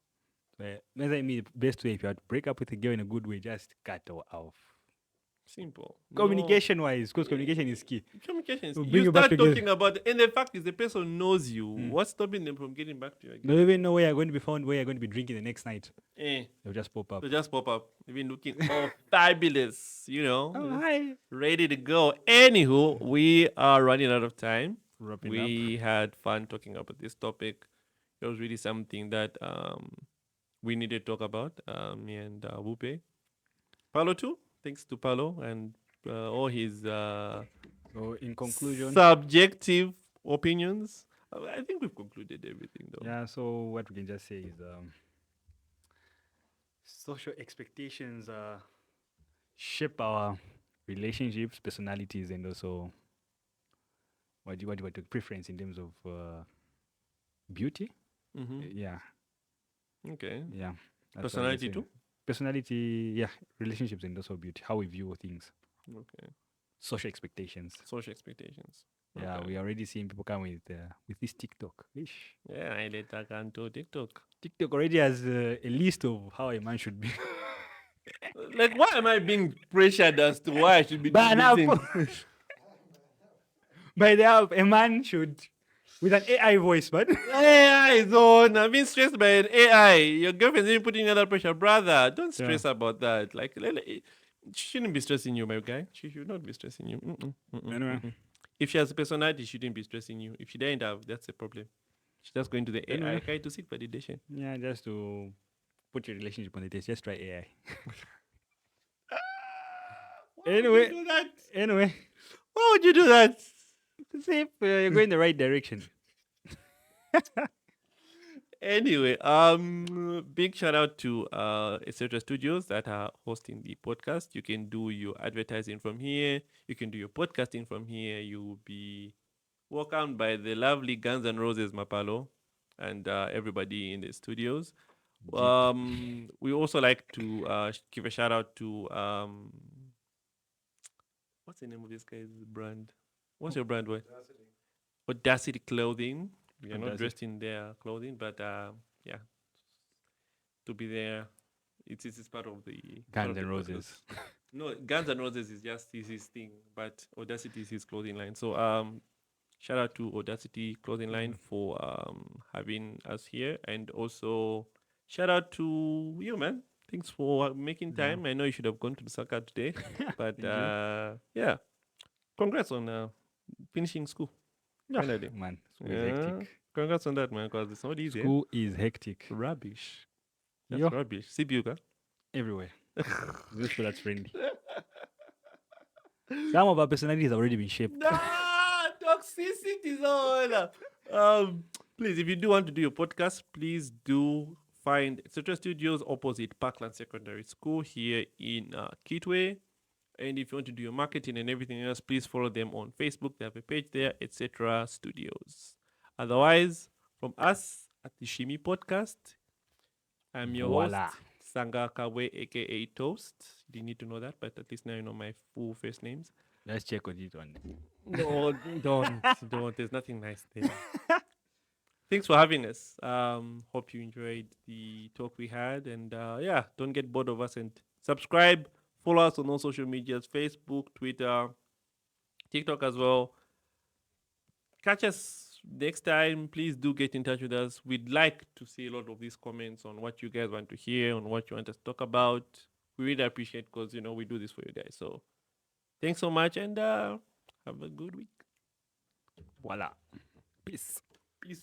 That's I mean, the best way if you had to break up with a girl in a good way, just cut her off. Simple. Communication wise, because communication is key. Communication. Will bring You you back start together. talking about, and the fact is, the person knows you. What's stopping them from getting back to you again? Don't even know where you're going to be found, where you're going to be drinking the next night. They'll just pop up. They just pop up, even looking all fabulous, Oh, hi. ready to go. Anywho, we are running out of time. Wrapping We had fun talking about this topic. It was really something that we needed to talk about. Me and Wupe. Paulo too. Thanks to Paulo and all his So in conclusion, subjective opinions. I think we've concluded everything though. yeah, so what we can just say is social expectations shape our relationships, personalities, and also what do you preference in terms of beauty? Mm-hmm. Yeah, Okay. yeah. that's what I would Personality say. too? Personality, yeah, relationships and also beauty, how we view things, Okay. social expectations. Social expectations. Yeah, Okay. we already seen people come with this TikTok. Ish. Yeah, I later can do TikTok. TikTok already has a list of how a man should be. Like, why am I being pressured as to why I should be Ban doing up. things? By the app, a man should, with an AI voice, but AI zone. I'm being stressed by an AI. Your girlfriend's even putting other pressure, brother. Don't stress about that. Like, she shouldn't be stressing you, my guy. She should not be stressing you. Anyway. If she has a personality, she shouldn't be stressing you. If she doesn't have, that's a problem. She's just going to the AI guy to seek validation. yeah, just to put your relationship on the test, just try AI. Why would you do that? Anyway, Why would you do that? to see if you're going the right direction. Anyway, big shout out to etc studios that are hosting the podcast. You can do your advertising from here, you can do your podcasting from here. You will be welcomed by the lovely Guns N' Roses Mapalo and everybody in the studios. We also like to give a shout out to what's the name of this guy's brand? What's your brand? What? Audacity Clothing. We are not Audacity. dressed in their clothing, but yeah, to be there, it's part of the part of Guns the N' podcast. Roses. No, Guns N' Roses is just his thing, but Audacity is his clothing line. So shout out to Audacity Clothing Line for having us here, and also shout out to you, man. Thanks for making time. I know you should have gone to the soccer today, but yeah, congrats on finishing school. Finally. Man, school is hectic. Congrats on that, man, because it's not easy. School is hectic. Rubbish. That's Yo, rubbish. CBU, everywhere. This school that's friendly. Some of our personalities have already been shaped. Nah, toxicity zone. Please, if you do want to do your podcast, please do find Etc. Studios opposite Parkland Secondary School here in Kitwe. And if you want to do your marketing and everything else, please follow them on Facebook. They have a page there, Etc. Studios. Otherwise, from us at the Shimi podcast, I'm your Voila. host, Sanga Kawe, aka Toast. You didn't need to know that, but at least now you know my full first names. Let's check on it one. No, don't. There's nothing nice there. Thanks for having us. Hope you enjoyed the talk we had, and yeah, don't get bored of us and subscribe. Follow us on all social medias: Facebook, Twitter, TikTok as well. Catch us next time. Please do get in touch with us. We'd like to see a lot of these comments on what you guys want to hear, on what you want us to talk about. We really appreciate, because we do this for you guys. So thanks so much, and have a good week. Voila. Peace. Peace.